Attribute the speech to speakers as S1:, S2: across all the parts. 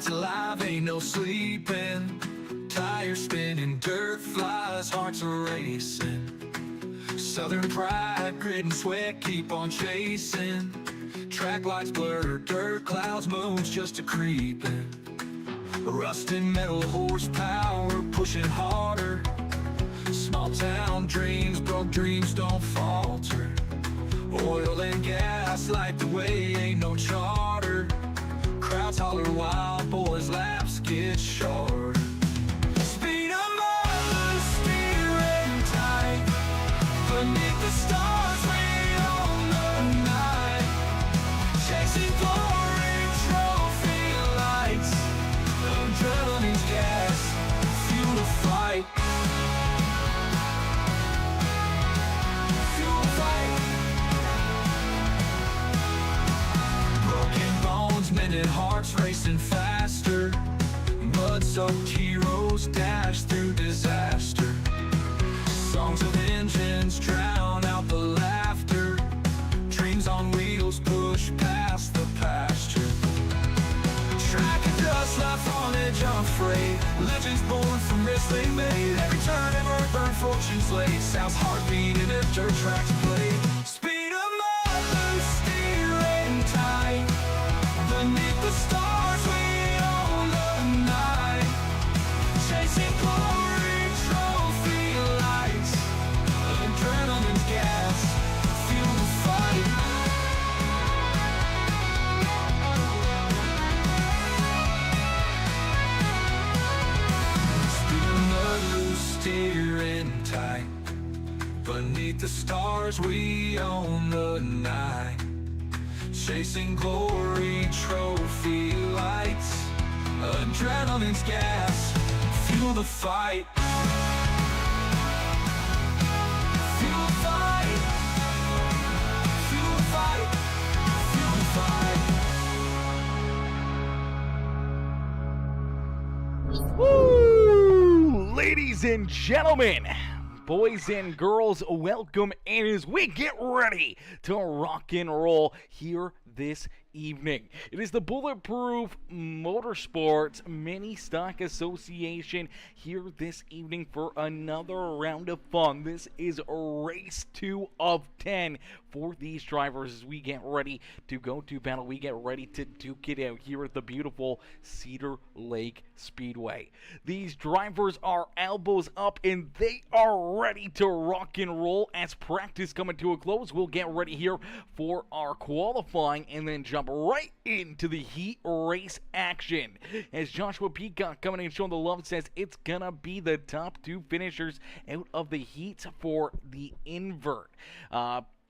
S1: Nights alive, ain't no sleeping. Tires spinning, dirt flies, hearts are racing. Southern pride, grit and sweat, keep on chasing. Track lights blur, dirt clouds, moons just a creeping. Rusting metal horsepower, pushing harder. Small town dreams, broke dreams don't falter. Oil and gas light the way, ain't no charter. Crowds holler, wild boys laps get shorter. Speed 'em up, loose, steering tight. Beneath the stars, we own the night. Chasing glory, trophy lights. Adrenaline's gas, fuel to fight. Fuel to fight. Broken bones, mended hearts racing faster. Mud-soaked heroes dash through disaster. Songs of engines drown out the laughter. Dreams on wheels push past the pasture. Track and dust, life on edge, unafraid. Legends born from risks they made. Every turn, ever burn, fortunes laid. South's heartbeat in a dirt track to play. Speed 'em up, loose, steering tight. Beneath the stars, we own the night. Chasing glory, trophy lights. Adrenaline's gas, fuel to fight. Spinning the loose, steering tight. Beneath the stars, we own the night. Chasing glory, trophy lights. Adrenaline's gas, fuel the fight. Fuel the fight. Fuel the fight. Fuel the fight.
S2: Woo! Ladies and gentlemen, boys and girls, welcome in as we get ready to rock and roll here this evening. It is the Bulletproof Motorsports Mini Stock Association here this evening for another round of fun. This is race 2 of 10 for these drivers as we get ready to go to battle. We get ready to duke it out here at the beautiful Cedar Lake Speedway. These drivers are elbows up and they are ready to rock and roll as practice coming to a close. We'll get ready here for our qualifying and then jump right into the heat race action. As Joshua Peacock coming in and showing the love says it's gonna be the top 2 finishers out of the heats for the invert.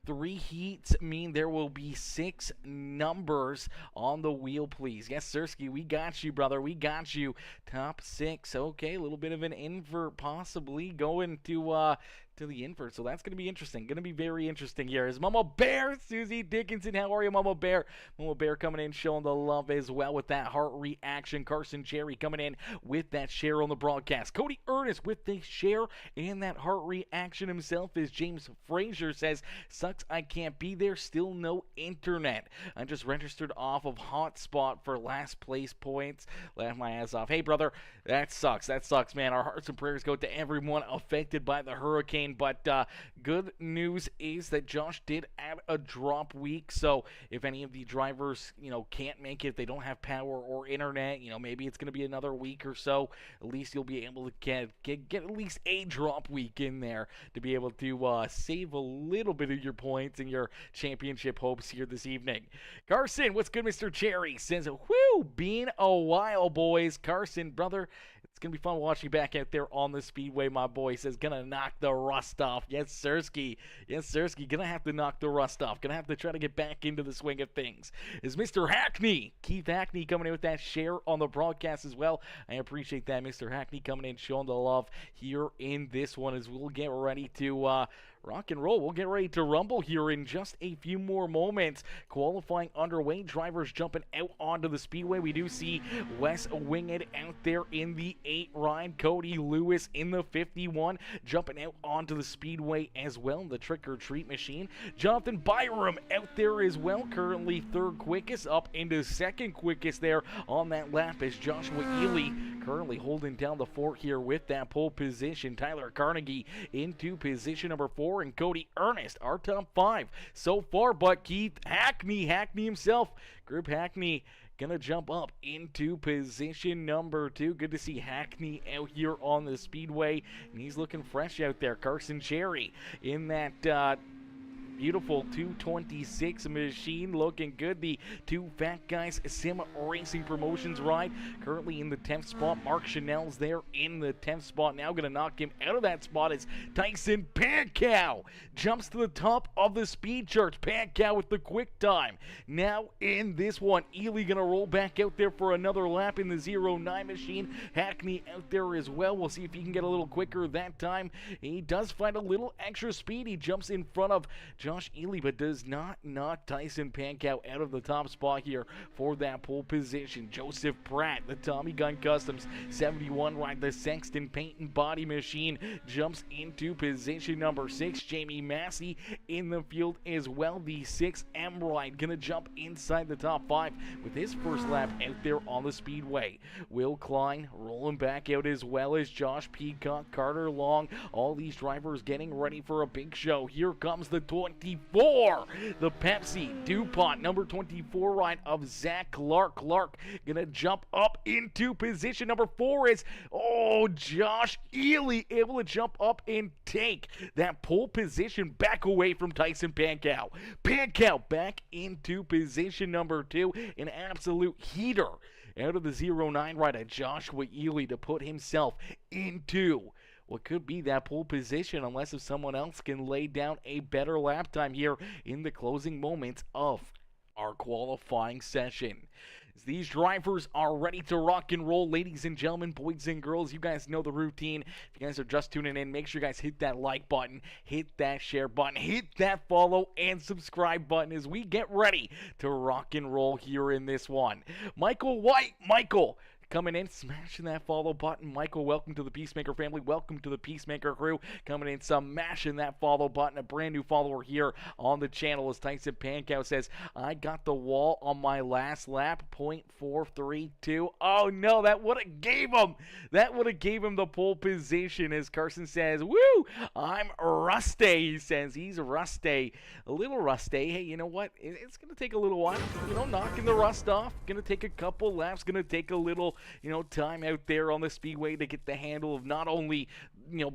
S2: 3 heats mean there will be 6 numbers on the wheel, please. Yes, Sirski, we got you, brother. We got you. Top 6. Okay, a little bit of an invert possibly going to the invert. So that's going to be interesting. Going to be very interesting here. Is Mama Bear, Susie Dickinson. How are you, Mama Bear? Mama Bear coming in, showing the love as well with that heart reaction. Carson Jerry coming in with that share on the broadcast. Cody Ernest with the share and that heart reaction himself, as James Frazier says, sucks I can't be there. Still no internet. I just registered off of Hotspot for last place points. Laugh my ass off. Hey, brother, that sucks. That sucks, man. Our hearts and prayers go to everyone affected by the hurricane. But good news is that Josh did add a drop week, so if any of the drivers, can't make it, they don't have power or internet, maybe it's going to be another week or so. At least you'll be able to get at least a drop week in there to be able to save a little bit of your points and your championship hopes here this evening. Carson, what's good, Mr. Cherry? Says, whew, been a while, boys. Carson, brother, it's going to be fun watching you back out there on the Speedway, my boy. Says, gonna knock the rust off. Yes, Sirski. Yes, Sirski. Gonna have to knock the rust off. Gonna have to try to get back into the swing of things. Is Mr. Hackney. Keith Hackney coming in with that share on the broadcast as well. I appreciate that, Mr. Hackney coming in, showing the love here in this one as we'll get ready to rock and roll. We'll get ready to rumble here in just a few more moments. Qualifying underway. Drivers jumping out onto the speedway. We do see Wes Winged out there in the 8 ride. Cody Lewis in the 51 jumping out onto the speedway as well. The trick or treat machine. Jonathan Byram out there as well. Currently 3rd quickest, up into 2nd quickest there on that lap as Joshua Ely currently holding down the fort here with that pole position. Tyler Carnegie into position number 4, and Cody Ernest, our top 5 so far. But Keith Hackney himself, Group Hackney, gonna jump up into position number 2. Good to see Hackney out here on the speedway, and he's looking fresh out there. Carson Cherry in that beautiful 226 machine, looking good. The Two Fat Guys Sim Racing Promotions ride currently in the 10th spot. Mark Chanel's there in the 10th spot. Now going to knock him out of that spot as Tyson Pankow jumps to the top of the speed charts. Pankow with the quick time. Now in this one, Ely going to roll back out there for another lap in the 09 machine. Hackney out there as well. We'll see if he can get a little quicker that time. He does find a little extra speed. He jumps in front of Josh Ely, but does not knock Tyson Pankow out of the top spot here for that pole position. Joseph Pratt, the Tommy Gun Customs 71 ride, the Sexton Paint and Body Machine, jumps into position number 6. Jamie Massey in the field as well. The 6M ride gonna jump inside the top 5 with his first lap out there on the speedway. Will Klein rolling back out as well as Josh Peacock, Carter Long. All these drivers getting ready for a big show. Here comes the 24, the Pepsi DuPont number 24 ride of Zach Clark. Clark gonna jump up into position number 4 as Josh Ely able to jump up and take that pole position back away from Tyson Pankow. Pankow back into position number 2, an absolute heater out of the 09 ride of Joshua Ely to put himself into what could be that pole position, unless if someone else can lay down a better lap time here in the closing moments of our qualifying session. As these drivers are ready to rock and roll, ladies and gentlemen, boys and girls, you guys know the routine. If you guys are just tuning in, make sure you guys hit that like button, hit that share button, hit that follow and subscribe button as we get ready to rock and roll here in this one. Michael White, coming in, smashing that follow button. Michael, welcome to the Peacemaker family. Welcome to the Peacemaker crew. Coming in, smashing that follow button. A brand new follower here on the channel as Tyson Pankow says, I got the wall on my last lap, 0.432. Oh no, that would have gave him the pole position as Carson says, woo, I'm rusty. He says he's rusty, a little rusty. Hey, you know what? It's going to take a little while, knocking the rust off. Going to take a couple laps, going to take a little time out there on the speedway to get the handle of not only,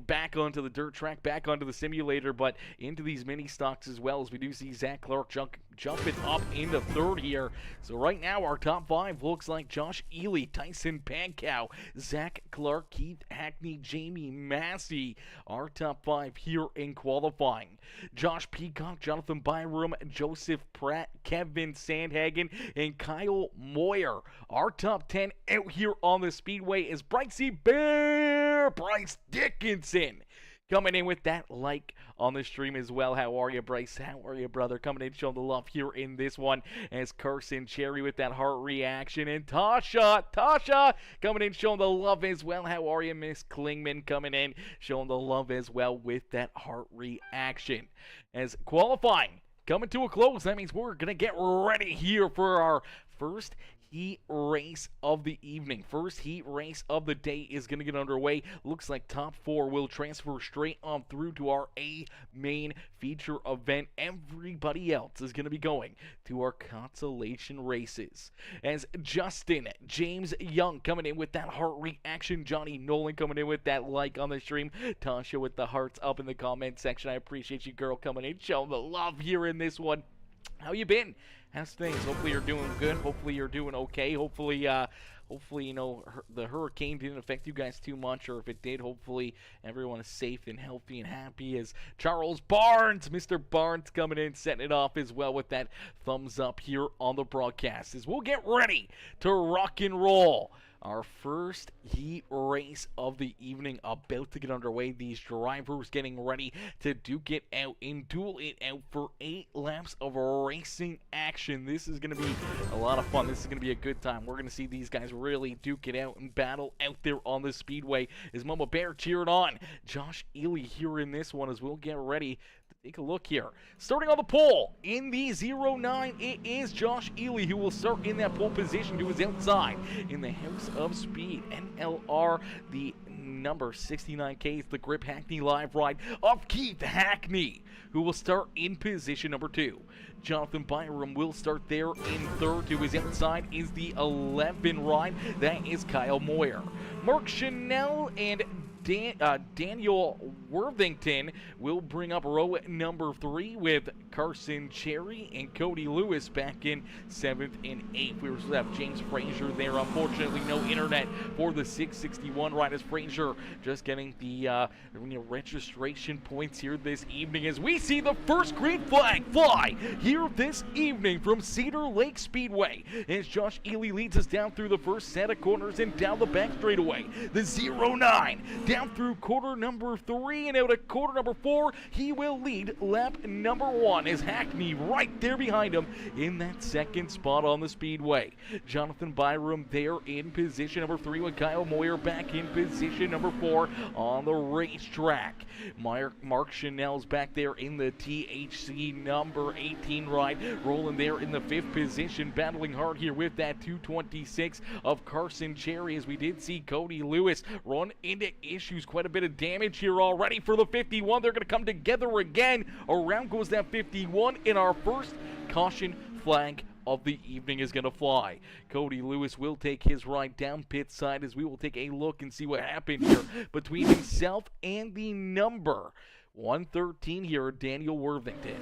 S2: back onto the dirt track, back onto the simulator, but into these mini stocks as well, as we do see Zach Clark jumping up into 3rd here. So right now our top 5 looks like Josh Ely, Tyson Pankow, Zach Clark, Keith Hackney, Jamie Massey. Our top 5 here in qualifying. Josh Peacock, Jonathan Byram, Joseph Pratt, Kevin Sandhagen, and Kyle Moyer. Our top 10 out here on the speedway is Brycey Bear, Bryce Dickinson, coming in with that like on the stream as well. How are you, Bryce? How are you, brother? Coming in, showing the love here in this one as Carson Cherry with that heart reaction. And Tasha coming in, showing the love as well. How are you, Miss Klingman? Coming in, showing the love as well with that heart reaction. As qualifying coming to a close, that means we're going to get ready here for our first heat race of the evening. First heat race of the day is going to get underway. Looks like top 4 will transfer straight on through to our A main feature event. Everybody else is going to be going to our consolation races. As Justin James Young coming in with that heart reaction. Johnny Nolan coming in with that like on the stream. Tasha with the hearts up in the comment section. I appreciate you, girl, coming in, showing the love here in this one. How you been? How's things? Hopefully you're doing good. Hopefully you're doing okay. Hopefully the hurricane didn't affect you guys too much, or if it did, hopefully everyone is safe and healthy and happy. As Charles Barnes, Mr. Barnes, coming in, setting it off as well with that thumbs up here on the broadcast. As we'll get ready to rock and roll Our first heat race of the evening about to get underway. These drivers getting ready to duke it out and duel it out for 8 laps of racing action. This is going to be a lot of fun. This is going to be a good time. We're going to see these guys really duke it out and battle out there on the speedway. Is Mama Bear cheered on Josh Ely here in this one as we'll get ready. Take a look here. Starting on the pole in the 09, it is Josh Ely who will start in that pole position to his outside in the House of Speed. NLR, the number 69K is the Grip Hackney live ride of Keith Hackney, who will start in position number 2. Jonathan Byram will start there in third. To his outside is the 11 ride. That is Kyle Moyer. Mark Chanel and Daniel Worthington will bring up row number 3 with Carson Cherry and Cody Lewis back in 7th and 8th. We also have James Frazier there. Unfortunately, no internet for the 661 ride as Frazier just getting the registration points here this evening as we see the first green flag fly here this evening from Cedar Lake Speedway as Josh Ely leads us down through the first set of corners and down the back straightaway. The 09 down through quarter number 3 and out of quarter number 4. He will lead lap number 1 as Hackney right there behind him in that second spot on the speedway. Jonathan Byram there in position number 3 with Kyle Moyer back in position number 4 on the racetrack. Mark Chanel's back there in the THC number 18 ride, rolling there in the 5th position, battling hard here with that 226 of Carson Cherry as we did see Cody Lewis run into issues. Quite a bit of damage here already for the 51. They're going to come together again. Around goes that 51 in our first caution flag of the evening is going to fly. Cody Lewis will take his ride down pit side as we will take a look and see what happened here between himself and the number 113 here, Daniel Worthington.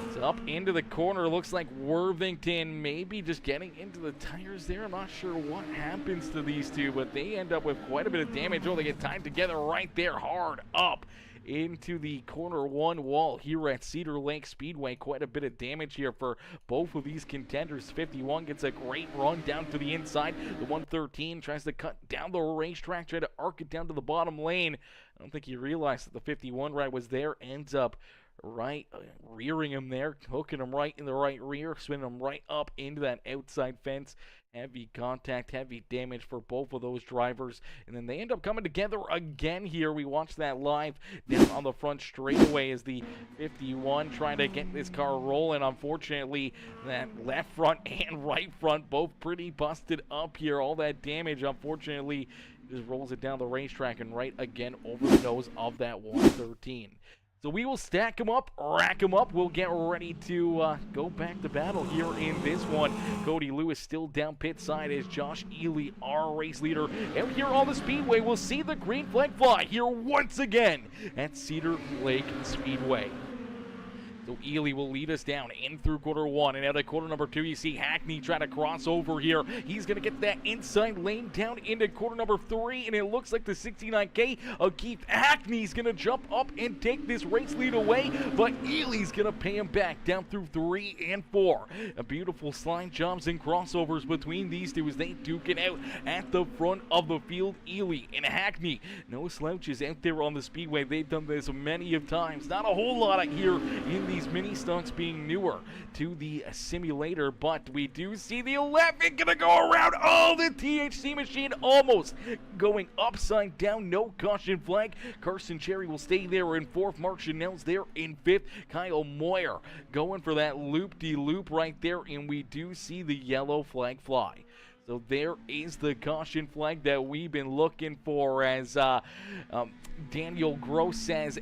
S2: It's up into the corner. Looks like Worthington maybe just getting into the tires there. I'm not sure what happens to these two, but they end up with quite a bit of damage. Oh, they get tied together right there hard up into the corner 1 wall here at Cedar Lake Speedway. Quite a bit of damage here for both of these contenders. 51 gets a great run down to the inside. The 113 tries to cut down the racetrack, try to arc it down to the bottom lane. I don't think he realized that the 51 ride was there. Ends up right rearing him there, hooking him right in the right rear, spinning him right up into that outside fence. Heavy contact, heavy damage for both of those drivers, and then they end up coming together again here. We watched that live down on the front straightaway as the 51 trying to get this car rolling. Unfortunately, that left front and right front both pretty busted up here. All that damage, unfortunately, just rolls it down the racetrack and right again over the nose of that 113. So we will stack them up, rack them up. We'll get ready to go back to battle here in this one. Cody Lewis still down pit side as Josh Ely, our race leader. Out here on the speedway, we'll see the green flag fly here once again at Cedar Lake Speedway. So Ely will lead us down in through quarter 1, and out of quarter number 2, you see Hackney try to cross over here. He's going to get that inside lane down into quarter number 3, and it looks like the 69K of Keith Hackney's going to jump up and take this race lead away, but Ely's going to pay him back down through 3 and 4. A beautiful slide jumps and crossovers between these two as they duke it out at the front of the field. Ely and Hackney, no slouches out there on the speedway. They've done this many of times. Not a whole lot here in these mini stocks being newer to the simulator, but we do see the 11 gonna go around. Oh, the THC machine almost going upside down. No caution flag. Carson Cherry will stay there in 4th. Mark Chanel's there in 5th. Kyle Moyer going for that loop-de-loop right there, and we do see the yellow flag fly. So there is the caution flag that we've been looking for as Daniel Gross says,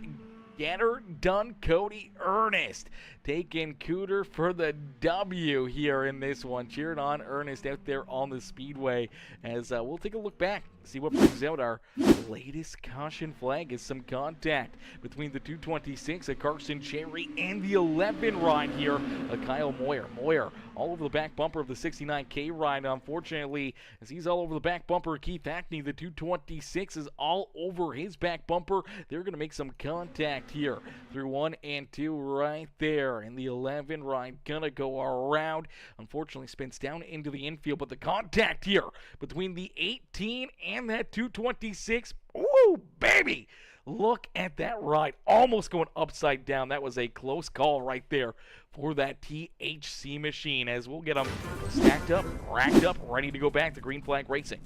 S2: "Get her done, Cody Ernest." Taking Cooter for the W here in this one. Cheering on Ernest out there on the speedway as we'll take a look back, see what brings out our latest caution flag is some contact between the 226, a Carson Cherry, and the 11 ride here, a Kyle Moyer. Moyer all over the back bumper of the 69K ride. Unfortunately, as he's all over the back bumper, Keith Hackney, the 226, is all over his back bumper. They're going to make some contact here through 1 and 2 right there. And the 11 ride going to go around. Unfortunately, spins down into the infield, but the contact here between the 18 and that 226. Ooh, baby! Look at that ride, almost going upside down. That was a close call right there for that THC machine, as we'll get them stacked up, racked up, ready to go back to green flag racing.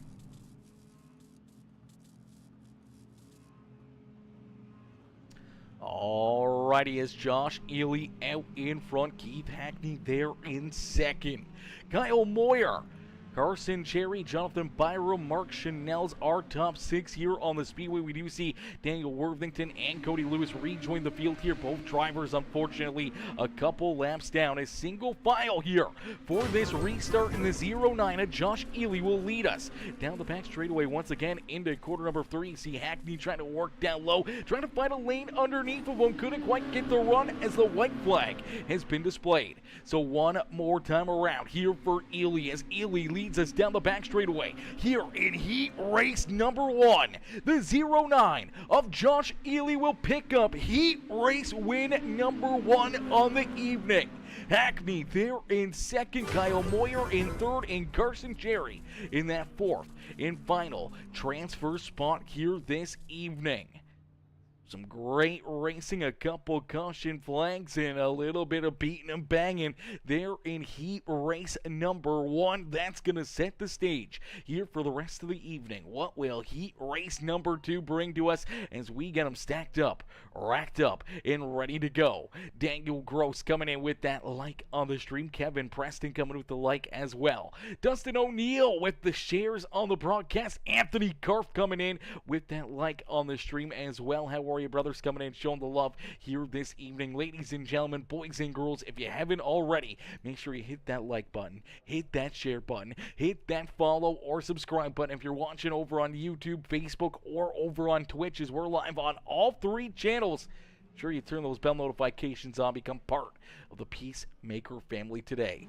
S2: Alrighty, as Josh Ely out in front, Keith Hackney there in second. Kyle Moyer, Carson Cherry, Jonathan Byram, Mark Chanel's our top 6 here on the Speedway. We do see Daniel Worthington and Cody Lewis rejoin the field here. Both drivers, unfortunately, a couple laps down. A single file here for this restart in the 09. Josh Ely will lead us down the back straightaway once again into quarter number 3. See Hackney trying to work down low, trying to find a lane underneath of him. Couldn't quite get the run as the white flag has been displayed. So one more time around here for Ely, as Ely leads us down the back straightaway here in heat race number 1. The 09 of Josh Ely will pick up heat race win number 1 on the evening. Hackney there in second, Kyle Moyer in third, and Carson Cherry in that fourth and final transfer spot here this evening. Some great racing, a couple caution flags, and a little bit of beating and banging there in heat race number 1. That's going to set the stage here for the rest of the evening. What will heat race number 2 bring to us as we get them stacked up, racked up, and ready to go? Daniel Gross coming in with that like on the stream. Kevin Preston coming with the like as well. Dustin O'Neill with the shares on the broadcast. Anthony Karf coming in with that like on the stream as well. How are you, brothers, coming in, showing the love here this evening? Ladies and gentlemen, boys and girls, if you haven't already, make sure you hit that like button, hit that share button, hit that follow or subscribe button if you're watching over on YouTube, Facebook, or over on Twitch, as we're live on all 3 channels. Sure you turn those bell notifications on, become part of the Peacemaker family today.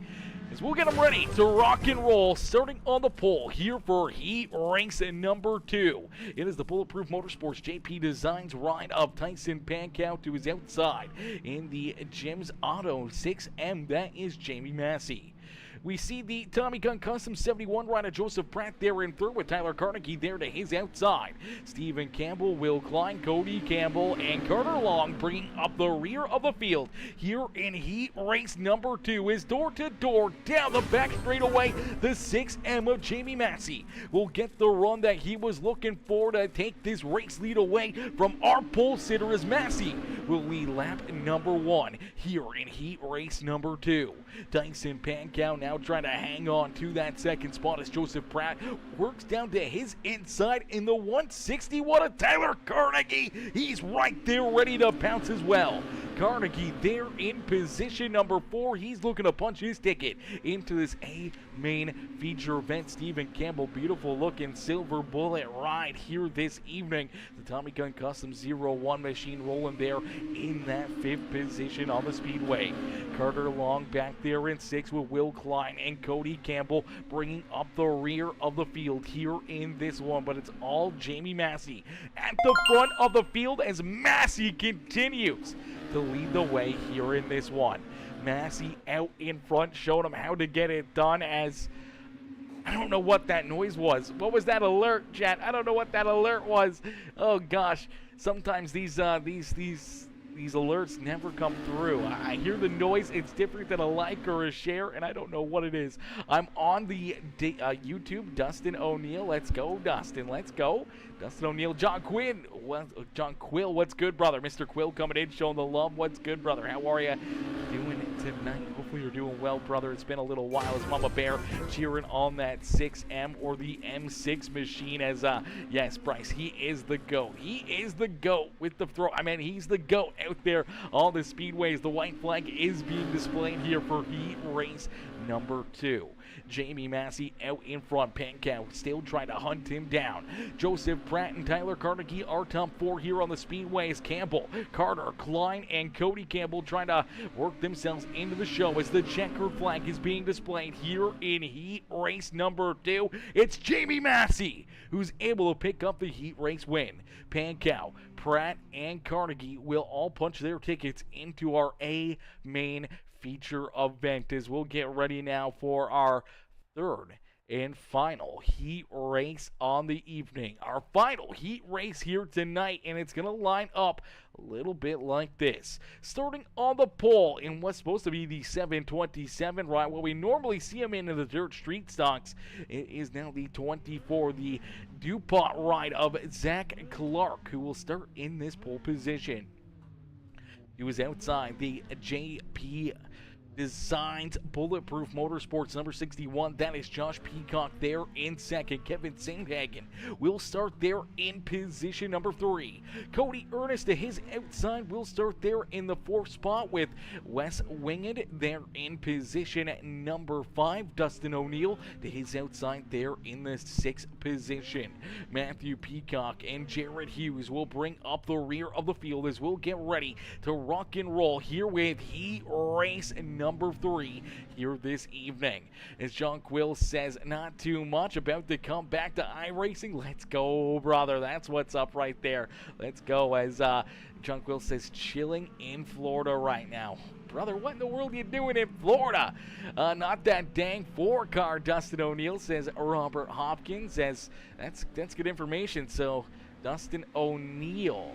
S2: As we'll get them ready to rock and roll, starting on the pole here for heat race number 2. It is the Bulletproof Motorsports JP Designs ride of Tyson Pankow to his outside in the Jim's Auto 6M. That is Jamie Massey. We see the Tommy Gun Custom 71 rider Joseph Pratt there in third, with Tyler Carnegie there to his outside. Stephen Campbell, Will Klein, Cody Campbell, and Carter Long bringing up the rear of the field here in heat race number 2. Is door to door down the back straightaway. The 6M of Jamie Massey will get the run that he was looking for to take this race lead away from our pole sitter, as Massey will lead lap number 1 here in heat race number 2. Tyson Pankow now trying to hang on to that second spot as Joseph Pratt works down to his inside in the 160. What a Tyler Carnegie! He's right there ready to pounce as well. Carnegie there in position number 4. He's looking to punch his ticket into this A main feature event. Stephen Campbell, beautiful looking silver bullet ride here this evening. The Tommy Gun Custom 01 machine rolling there in that 5th position on the Speedway. Carter Long back there in 6th with Will Klein and Cody Campbell bringing up the rear of the field here in this one. But it's all Jamie Massey at the front of the field as Massey continues to lead the way here in this one. Massey out in front, showing him how to get it done, as I don't know what that noise was. What was that alert, chat? I don't know what that alert was. Oh gosh, sometimes these alerts never come through. I hear the noise. It's different than a like or a share, and I don't know what it is. I'm on the YouTube. Dustin O'Neill. Let's go, Dustin. Let's go. Dustin O'Neill. John Quinn. John Quill. What's good, brother? Mr. Quill coming in, showing the love. What's good, brother? How are you doing tonight? Hopefully you're doing well, brother. It's been a little while. As Mama Bear cheering on that 6M or the M6 machine, as yes, Bryce, he is the GOAT. He is the GOAT with the throw. I mean, he's the GOAT out there on the speedways. The white flag is being displayed here for heat race number 2. Jamie Massey out in front. Pankow still trying to hunt him down. Joseph Pratt and Tyler Carnegie are top 4 here on the Speedways. Campbell, Carter, Klein, and Cody Campbell trying to work themselves into the show as the checkered flag is being displayed here in heat race number 2. It's Jamie Massey who's able to pick up the heat race win. Pankow, Pratt, and Carnegie will all punch their tickets into our A main feature event as we'll get ready now for our third and final heat race on the evening. Our final heat race here tonight, and it's going to line up a little bit like this. Starting on the pole in what's supposed to be the 727 ride, where we normally see him in the dirt street stocks, it is now the 24, the DuPont ride of Zach Clark, who will start in this pole position. He was outside the JP Designs Bulletproof Motorsports number 61. That is Josh Peacock there in second. Kevin Sandhagen will start there in position number 3. Cody Ernest to his outside will start there in the 4th spot with Wes Winged there in position number 5. Dustin O'Neill to his outside there in the 6th position. Matthew Peacock and Jared Hughes will bring up the rear of the field as we'll get ready to rock and roll here with heat race number 3 here this evening. As John Quill says, not too much about to come back to iRacing. Let's go, brother. That's what's up right there. Let's go, as John Quill says, chilling in Florida right now. Brother, what in the world are you doing in Florida? Not that dang 4-car, Dustin O'Neill, says Robert Hopkins. Says that's good information. So Dustin O'Neill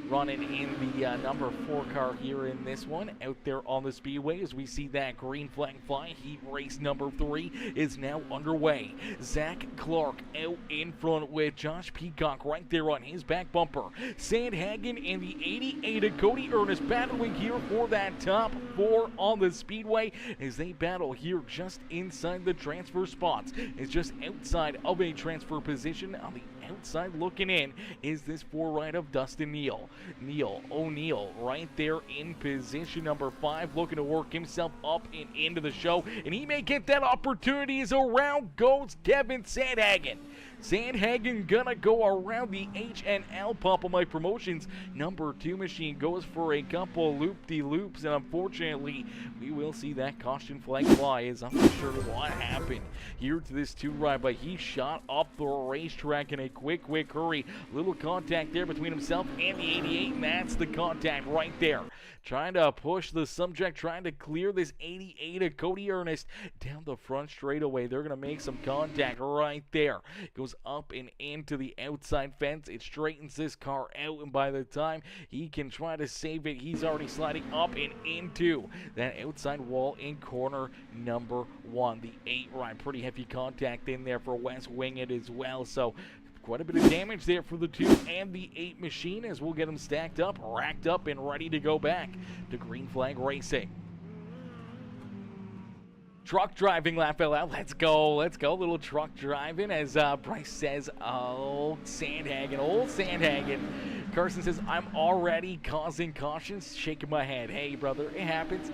S2: running in the number 4 car here in this one, out there on the Speedway as we see that green flag fly. Heat race number 3 is now underway. Zach Clark out in front with Josh Peacock right there on his back bumper. Sandhagen and the 88 of Cody Ernest battling here for that top 4 on the Speedway as they battle here just inside the transfer spots. It's just outside of a transfer position. On the outside looking in is this 4 ride of Dustin O'Neill right there in position number 5, looking to work himself up and into the show, and he may get that opportunity as around goes Kevin Sandhagen. Sandhagen gonna go around the H&L Pump of My Promotions number 2 machine, goes for a couple loop-de-loops, and unfortunately we will see that caution flag fly, as I'm not sure what happened here to this 2 ride, but he shot up the racetrack in a quick hurry. Little contact there between himself and the 88, and that's the contact right there. Trying to push the subject, trying to clear this 88 of Cody Ernest down the front straightaway. They're going to make some contact right there. Goes up and into the outside fence. It straightens this car out, and by the time he can try to save it, he's already sliding up and into that outside wall in corner number 1. The 8 ride, pretty heavy contact in there for Wes Winged as well. So quite a bit of damage there for the 2 and the 8 machine as we'll get them stacked up, racked up, and ready to go back to green flag racing. Truck driving lap out. Let's go. Little truck driving as Bryce says, old Sandhagen. Carson says, I'm already causing cautions. Shaking my head. Hey, brother, it happens.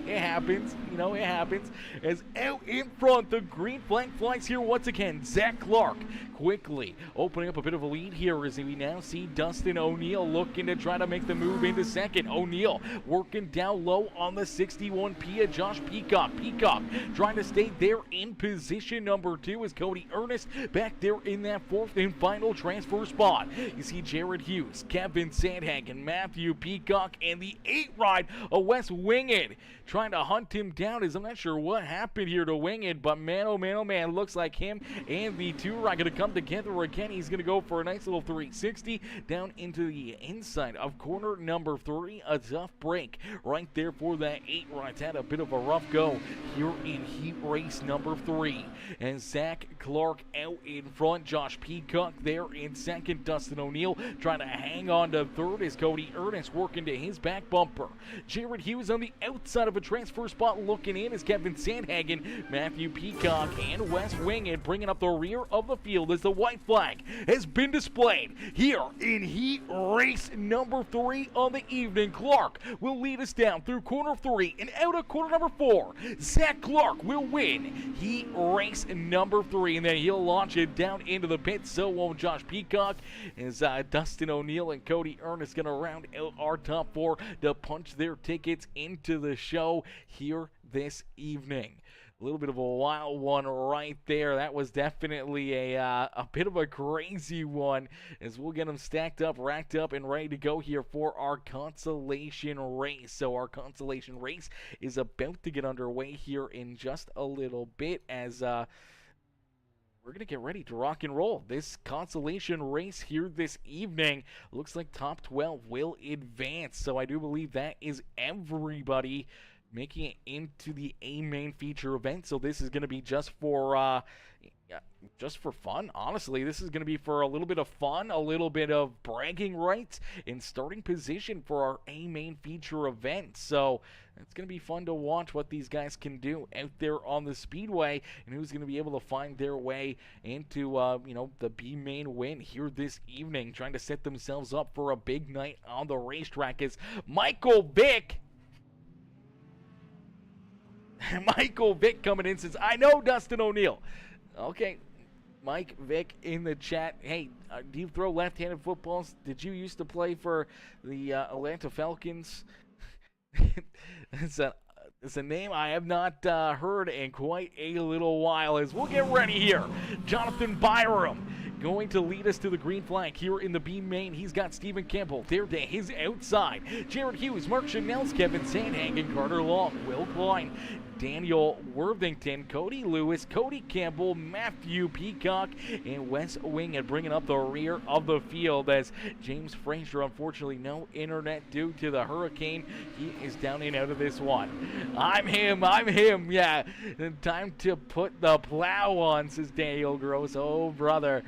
S2: You know, it happens. As out in front, the green flag flies here once again. Zach Clark quickly opening up a bit of a lead here as we now see Dustin O'Neill looking to try to make the move into second. O'Neill working down low on the 61P of Josh Peacock. Peacock trying to stay there in position number 2 as Cody Ernest back there in that 4th and final transfer spot. You see Jared Hughes, Kevin Sandhagen, Matthew Peacock, and the 8 ride of Wes Winged trying to hunt him down, as I'm not sure what happened here to Winged, but man, oh man, looks like him and the 2 ride going to come together again. He's going to go for a nice little 360 down into the inside of corner number 3. A tough break right there for that 8 ride. Had a bit of a rough go here in heat race number 3. And Zach Clark out in front. Josh Peacock there in second. Dustin O'Neill trying to hang on to into third as Cody Ernest working to his back bumper. Jared Hughes on the outside of a transfer spot looking in as Kevin Sandhagen, Matthew Peacock, and Wes Winged bringing up the rear of the field as the white flag has been displayed here in heat race number 3 of the evening. Clark will lead us down through corner 3 and out of corner number 4. Zach Clark will win heat race number 3, and then he'll launch it down into the pit. So won't Josh Peacock, as Dustin O'Neill and Cody Ernest going to round out our top 4 to punch their tickets into the show here this evening. A little bit of a wild one right there. That was definitely a bit of a crazy one, as we'll get them stacked up, racked up, and ready to go here for our consolation race. So our consolation race is about to get underway here in just a little bit, as we're going to get ready to rock and roll. This consolation race here this evening looks like top 12 will advance. So I do believe that is everybody making it into the A main feature event. So this is going to be just for fun. Honestly, this is going to be for a little bit of fun, a little bit of bragging rights, and starting position for our A main feature event. So it's going to be fun to watch what these guys can do out there on the Speedway, and who's going to be able to find their way into the B main win here this evening, trying to set themselves up for a big night on the racetrack. Is Michael Vick coming in, says, I know Dustin O'Neill. Okay, Mike Vick in the chat. Hey, do you throw left-handed footballs? Did you used to play for the Atlanta Falcons? It's a name I have not heard in quite a little while. As we'll get ready here, Jonathan Byram going to lead us to the green flag here in the B main. He's got Stephen Campbell there to his outside. Jared Hughes, Mark Chanels, Kevin Sandhagen, Carter Long, Will Klein, Daniel Worthington, Cody Lewis, Cody Campbell, Matthew Peacock, and Wes Winged bringing up the rear of the field, as James Frazier, unfortunately no internet due to the hurricane. He is down and out of this one. I'm him, yeah. Time to put the plow on, says Daniel Gross. Oh, brother.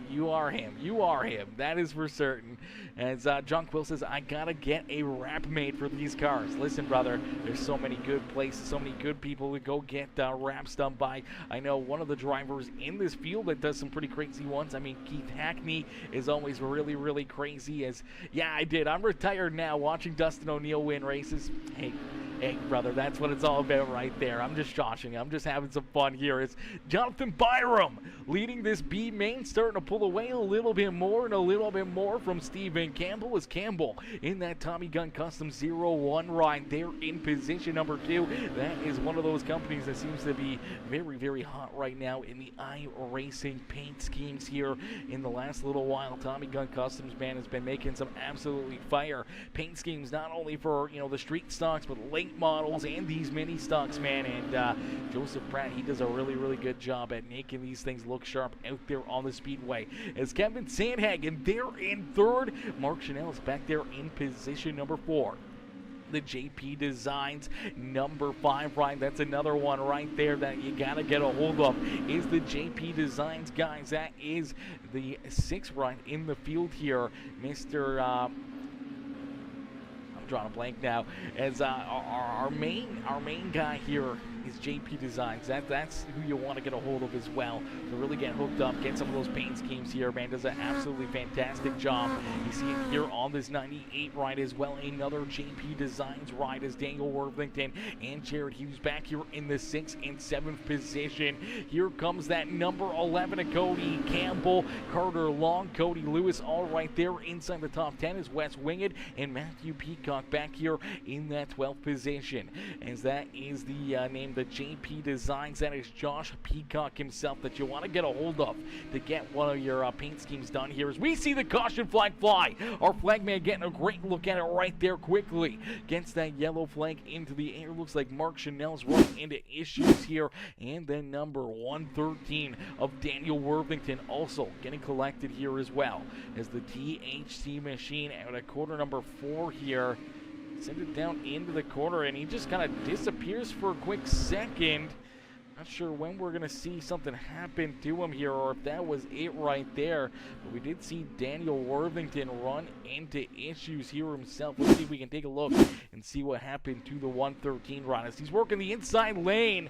S2: You are him. That is for certain. As John Quill says, I gotta get a wrap made for these cars. Listen, brother, there's so many good places, so many good people to go get wraps done by. I know one of the drivers in this field that does some pretty crazy ones. I mean, Keith Hackney is always really, really crazy. I'm retired now, watching Dustin O'Neill win races. Hey, brother, that's what it's all about right there. I'm just joshing. I'm just having some fun here. It's Jonathan Byram leading this B main, starting to pull away a little bit more from Stephen Campbell, as Campbell in that Tommy Gun Custom 01 ride there in position number 2. That is one of those companies that seems to be very, very hot right now in the iRacing paint schemes here in the last little while. Tommy Gun Customs, man, has been making some absolutely fire paint schemes, not only for the street stocks, but late models and these mini stocks, man. And Joseph Pratt, he does a really, really good job at making these things look sharp out there on the Speedway. As Kevin Sandhagen there in third, Mark Chanel is back there in position number 4. The JP Designs number 5 ride, that's another one right there that you gotta get a hold of, is the JP Designs, guys. That is the 6th ride in the field here, Mr. Drawing a blank now, as our main guy here is JP Designs. That's who you want to get a hold of as well to really get hooked up, get some of those paint schemes here, man. Does an absolutely fantastic job. You see it here on this 98 ride as well. Another JP Designs ride as Daniel Worthington and Jared Hughes back here in the 6th and 7th position. Here comes that number 11 of Cody Campbell, Carter Long, Cody Lewis, all right there inside the top 10 is Wes Winged and Matthew Peacock back here in that 12th position, as that is the name, the JP Designs. That is Josh Peacock himself that you want to get a hold of to get one of your paint schemes done here, as we see the caution flag fly. Our flagman getting a great look at it right there quickly. Gets that yellow flag into the air. Looks like Mark Chanel's running into issues here, and then number 113 of Daniel Worthington also getting collected here as well, as the THC machine out at quarter number 4 here. Send it down into the corner, and he just kind of disappears for a quick second. Not sure when we're going to see something happen to him here, or if that was it right there. But we did see Daniel Worthington run into issues here himself. Let's see if we can take a look and see what happened to the 113 riders. He's working the inside lane.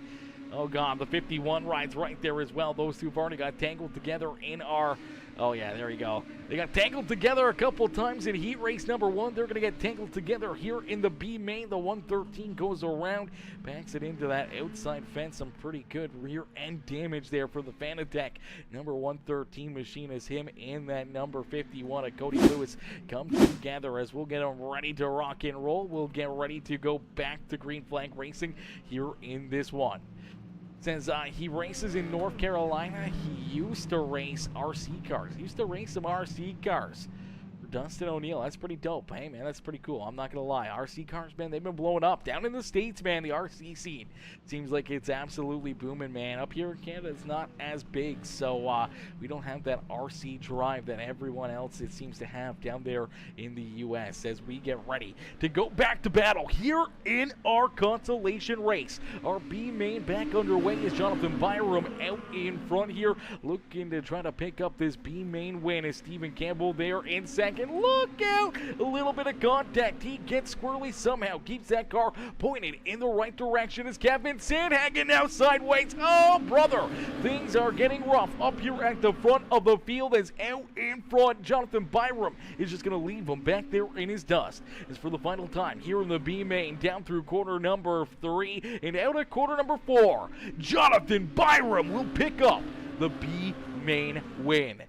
S2: Oh, God, the 51 rides right there as well. Those two have already got tangled together in our... Oh, yeah, there you go. They got tangled together a couple times in heat race number 1. They're going to get tangled together here in the B main. The 113 goes around, backs it into that outside fence. Some pretty good rear end damage there for the Fanatec. Number 113 machine is him and that number 51 of Cody Lewis come together as we'll get them ready to rock and roll. We'll get ready to go back to Green Flag Racing here in this one. Says he races in North Carolina. He used to race RC cars. He used to race some RC cars. For Dustin O'Neill, that's pretty dope. Hey, man, that's pretty cool. I'm not going to lie. RC cars, man, they've been blowing up. Down in the States, man, the RC scene seems like it's absolutely booming, man. Up here in Canada, it's not as big, so we don't have that RC drive that everyone else, it seems to have down there in the U.S. as we get ready to go back to battle here in our consolation race. Our B main back underway is Jonathan Byram out in front here, looking to try to pick up this B main win. Is Stephen Campbell there in second? Look out! A little bit of contact. He gets squirrely somehow, keeps that car pointed in the right direction as Kevin Sandhagen now sideways. Oh, brother! Things are getting rough up here at the front of the field as out in front, Jonathan Byram is just going to leave him back there in his dust. As for the final time here in the B main, down through corner number 3 and out at corner number 4, Jonathan Byram will pick up the B main win.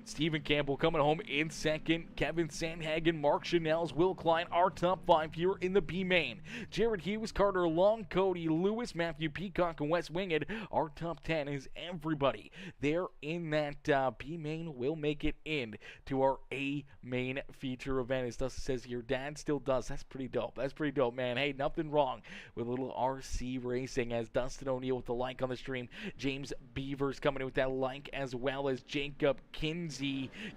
S2: Stephen Campbell coming home in second. Kevin Sandhagen, Mark Chanels, Will Klein, our top 5 here in the B main. Jared Hughes, Carter Long, Cody Lewis, Matthew Peacock, and Wes Winged. Our top 10 is everybody there in that B main will make it in to our A main feature event. As Dustin says, your dad still does. That's pretty dope. That's pretty dope, man. Hey, nothing wrong with a little RC racing. As Dustin O'Neill with the like on the stream. James Beavers coming in with that like, as well as Jacob Kinsey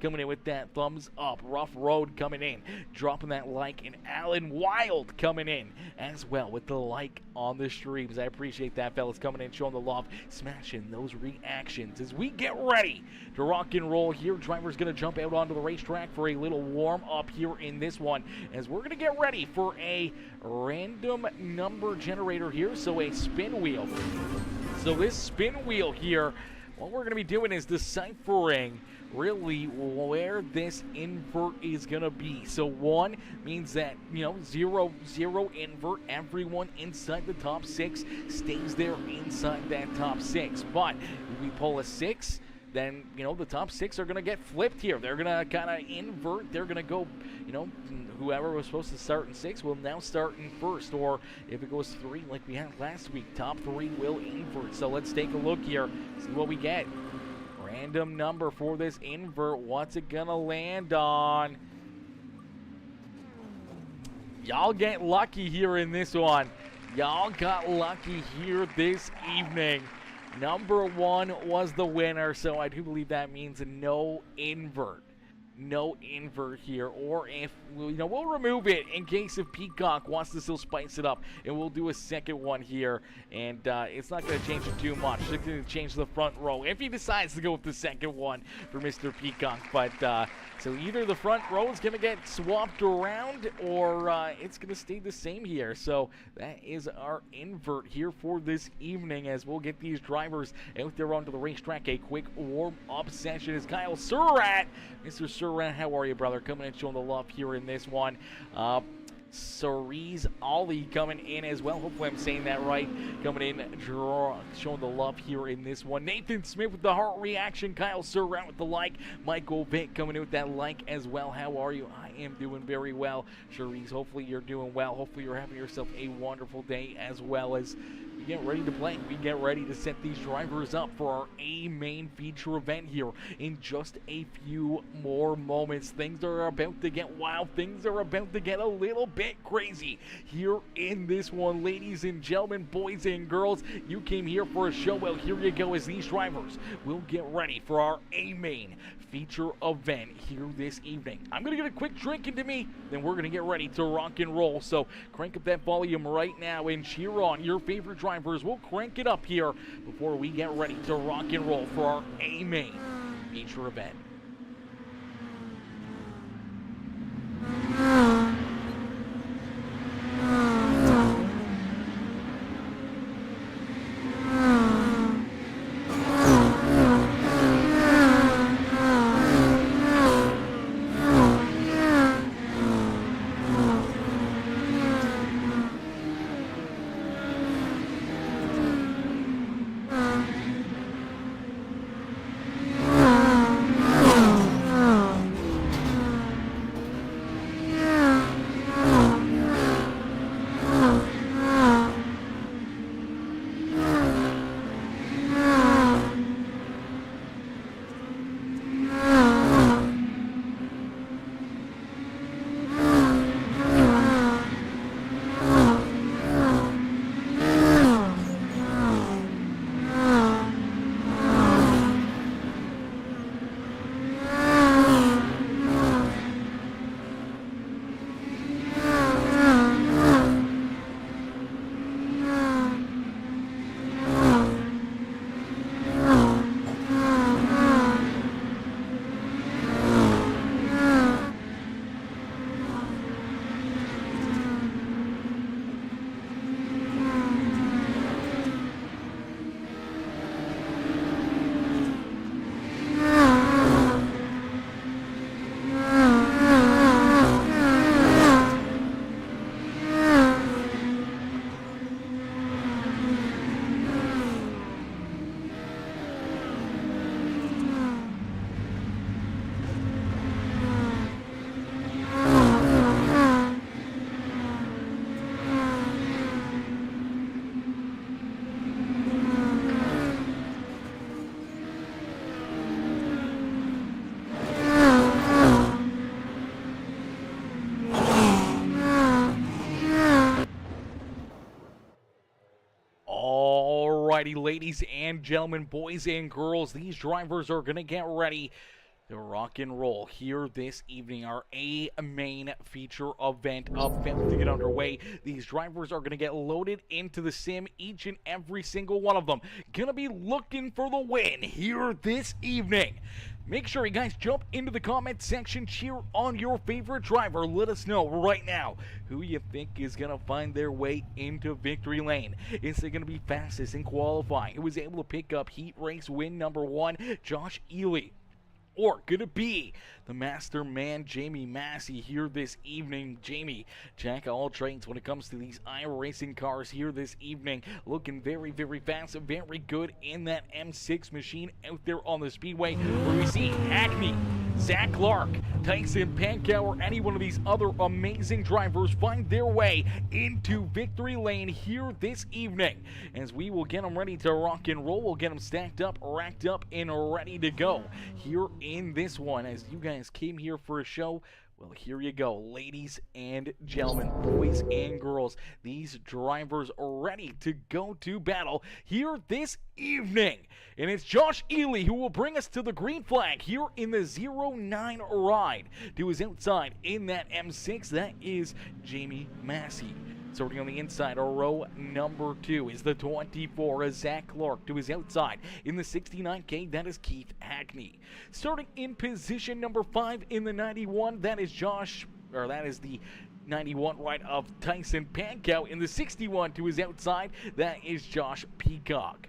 S2: coming in with that thumbs up. Rough Road coming in, dropping that like, and Alan Wild coming in as well with the like on the streams. I appreciate that, fellas, coming in, showing the love, smashing those reactions as we get ready to rock and roll here. Driver's going to jump out onto the racetrack for a little warm up here in this one as we're going to get ready for a random number generator here, so a spin wheel. So this spin wheel here, what we're going to be doing is deciphering really where this invert is going to be. So 1 means that, 0, 0 invert. Everyone inside the top 6 stays there inside that top 6. But if we pull a 6, then, the top 6 are going to get flipped here. They're going to kind of invert. They're going to go, whoever was supposed to start in 6 will now start in first. Or if it goes 3 like we had last week, top 3 will invert. So let's take a look here, see what we get. Random number for this invert. What's it gonna land on? Y'all get lucky here in this one. Y'all got lucky here this evening. Number 1 was the winner, so I do believe that means no invert. No invert here, or if we'll remove it in case if Peacock wants to still spice it up, and we'll do a second one here, and it's not going to change it too much. It's going to change the front row if he decides to go with the second one for Mr. Peacock. But so either the front row is going to get swapped around, or it's going to stay the same here. So that is our invert here for this evening, as we'll get these drivers out there onto the racetrack. A quick warm-up session is Kyle Surratt. Mr. Surratt, how are you, brother? Coming in, showing the love here in this one. Cerise Ollie coming in as well. Hopefully I'm saying that right. Coming in, showing the love here in this one. Nathan Smith with the heart reaction. Kyle Surratt with the like. Michael Vick coming in with that like as well. How are you? I am doing very well. Cerise, hopefully you're doing well. Hopefully you're having yourself a wonderful day as well as we get ready to play. We get ready to set these drivers up for our A main feature event here in just a few more moments. Things are about to get wild. Things are about to get a little bit crazy here in this one. Ladies and gentlemen, boys and girls, you came here for a show. Well, here you go, as these drivers will get ready for our A main feature event here this evening. I'm going to get a quick drink into me, then we're going to get ready to rock and roll. So crank up that volume right now and cheer on your favorite drivers. We'll crank it up here before we get ready to rock and roll for our A-Main feature event. Alrighty, ladies and gentlemen, boys and girls, these drivers are going to get ready to rock and roll here this evening. Our A-Main feature event about to get underway. These drivers are going to get loaded into the sim, each and every single one of them. Going to be looking for the win here this evening. Make sure you guys jump into the comment section, cheer on your favorite driver. Let us know right now who you think is going to find their way into victory lane. Is it going to be fastest in qualifying? It was able to pick up heat race win number 1, Josh Ely. Or could it be the master man, Jamie Massey, here this evening? Jamie, jack of all trades when it comes to these iRacing cars here this evening. Looking very, very fast, very good in that M6 machine out there on the Speedway, where we see Hackney, Zach Clark, Tyson Pankow, or any one of these other amazing drivers find their way into victory lane here this evening. As we will get them ready to rock and roll, we'll get them stacked up, racked up, and ready to go here in this one. As you guys came here for a show, well, here you go, ladies and gentlemen, boys and girls. These drivers are ready to go to battle here this evening. And it's Josh Ely who will bring us to the green flag here in the 09 ride. To his outside in that M6, that is Jamie Massey. Starting on the inside, row number 2 is the 24, Zach Clark. To his outside in the 69K, that is Keith Hackney. Starting in position number 5 in the 91, that is the 91 right of Tyson Pankow. In the 61 to his outside, that is Josh Peacock.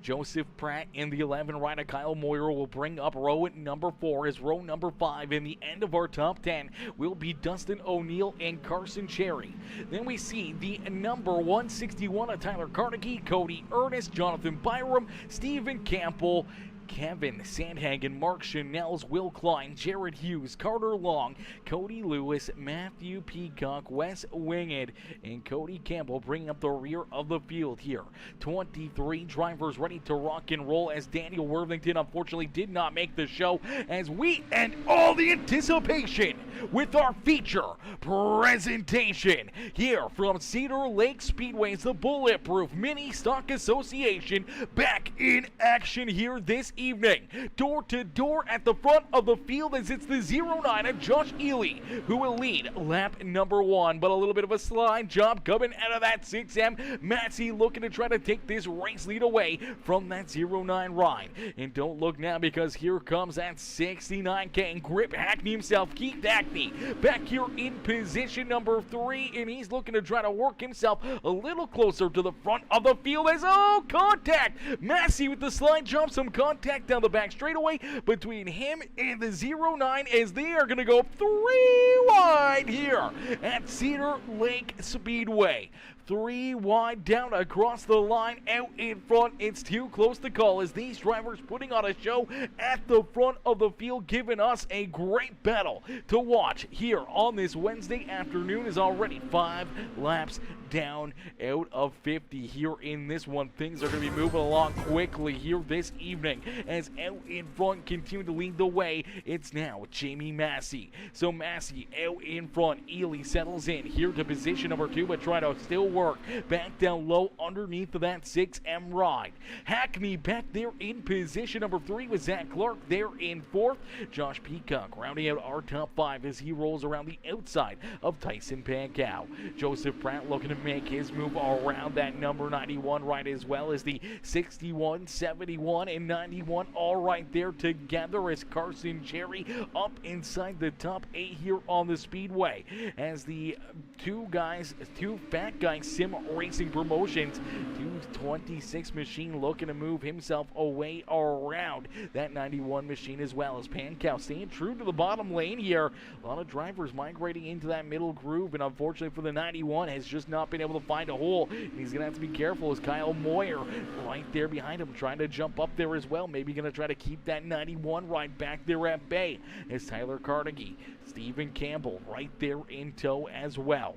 S2: Joseph Pratt in the 11 right of Kyle Moyer will bring up row number 4 as row number 5. In the end of our top 10 will be Dustin O'Neill and Carson Cherry. Then we see the number 161 of Tyler Carnegie, Cody Ernest, Jonathan Byram, Stephen Campbell, Kevin Sandhagen, Mark Chanels, Will Klein, Jared Hughes, Carter Long, Cody Lewis, Matthew Peacock, Wes Winged, and Cody Campbell bringing up the rear of the field here. 23 drivers ready to rock and roll, as Daniel Worthington unfortunately did not make the show, as we end all the anticipation with our feature presentation here from Cedar Lake Speedway's the Bulletproof Mini Stock Association, back in action here this evening. Door to door at the front of the field as it's the 09 and Josh Ely who will lead lap number 1. But a little bit of a slide job coming out of that 6M. Massey looking to try to take this race lead away from that 09 ride. And don't look now because here comes that 69K and Grip Hackney himself, Keith Hackney, back here in position number 3, and he's looking to try to work himself a little closer to the front of the field as, oh, contact! Massey with the slide jump, some contact down the back straightaway between him and the 09 as they are going to go 3 wide here at Cedar Lake Speedway. 3 wide down across the line, out in front. It's too close to call as these drivers putting on a show at the front of the field, giving us a great battle to watch here on this Wednesday afternoon. Is already 5 laps down out of 50 here in this one. Things are going to be moving along quickly here this evening as out in front continue to lead the way. It's now Jamie Massey. So Massey out in front. Ely settles in here to position number 2, but trying to still work back down low underneath of that 6M ride. Hackney back there in position number 3 with Zach Clark there in 4th. Josh Peacock rounding out our top 5 as he rolls around the outside of Tyson Pankow. Joseph Pratt looking to make his move around that number 91 right, as well as the 61, 71, and 91 all right there together as Carson Cherry up inside the top 8 here on the Speedway as the two fat guys, Sim Racing Promotions 226 machine looking to move himself away around that 91 machine, as well as Pankow staying true to the bottom lane here. A lot of drivers migrating into that middle groove, and unfortunately for the 91 has just not been able to find a hole, and he's gonna have to be careful as Kyle Moyer right there behind him trying to jump up there as well, maybe gonna try to keep that 91 right back there at bay as Tyler Carnegie, Stephen Campbell right there in tow as well.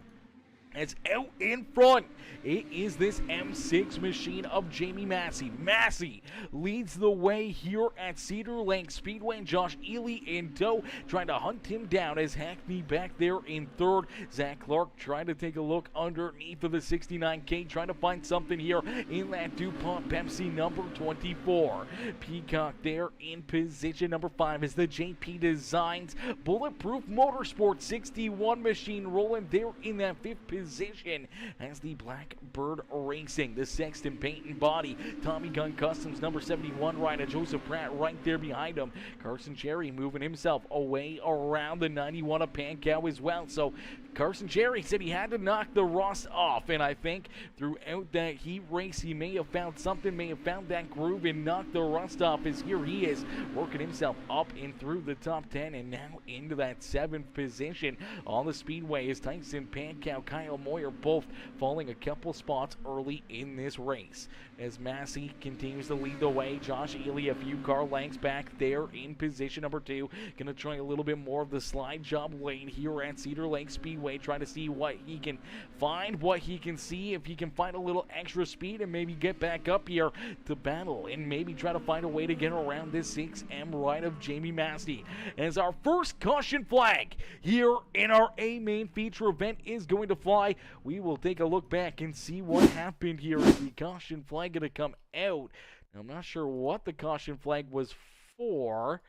S2: It's out in front. It is this M6 machine of Jamie Massey. Massey leads the way here at Cedar Lake Speedway, and Josh Ely in tow, trying to hunt him down as Hackney back there in 3rd. Zach Clark trying to take a look underneath of the 69K, trying to find something here in that DuPont Pepsi number 24. Peacock there in position number 5 is the JP Designs Bulletproof Motorsport 61 machine rolling there in that 5th position as the Blackbird Racing, the Sexton Paint and Body, Tommy Gun Customs number 71 rider, Joseph Pratt right there behind him. Carson Cherry moving himself away around the 91 of Pankow as well. So Carson Cherry said he had to knock the rust off, and I think throughout that heat race he may have found something, may have found that groove and knocked the rust off, as here he is working himself up and through the top 10 and now into that 7th position on the Speedway as Tyson Pankow, Kyle Moyer both falling a couple spots early in this race. As Massey continues to lead the way, Josh Ely a few car lengths back there in position number 2. Gonna try a little bit more of the slide job lane here at Cedar Lake Speedway, trying to see what he can find, what he can see, if he can find a little extra speed and maybe get back up here to battle and maybe try to find a way to get around this 6M ride of Jamie Massey. As our first caution flag here in our A main feature event is going to fly, we will take a look back and see what happened here. Is the caution flag going to come out? Now, I'm not sure what the caution flag was for.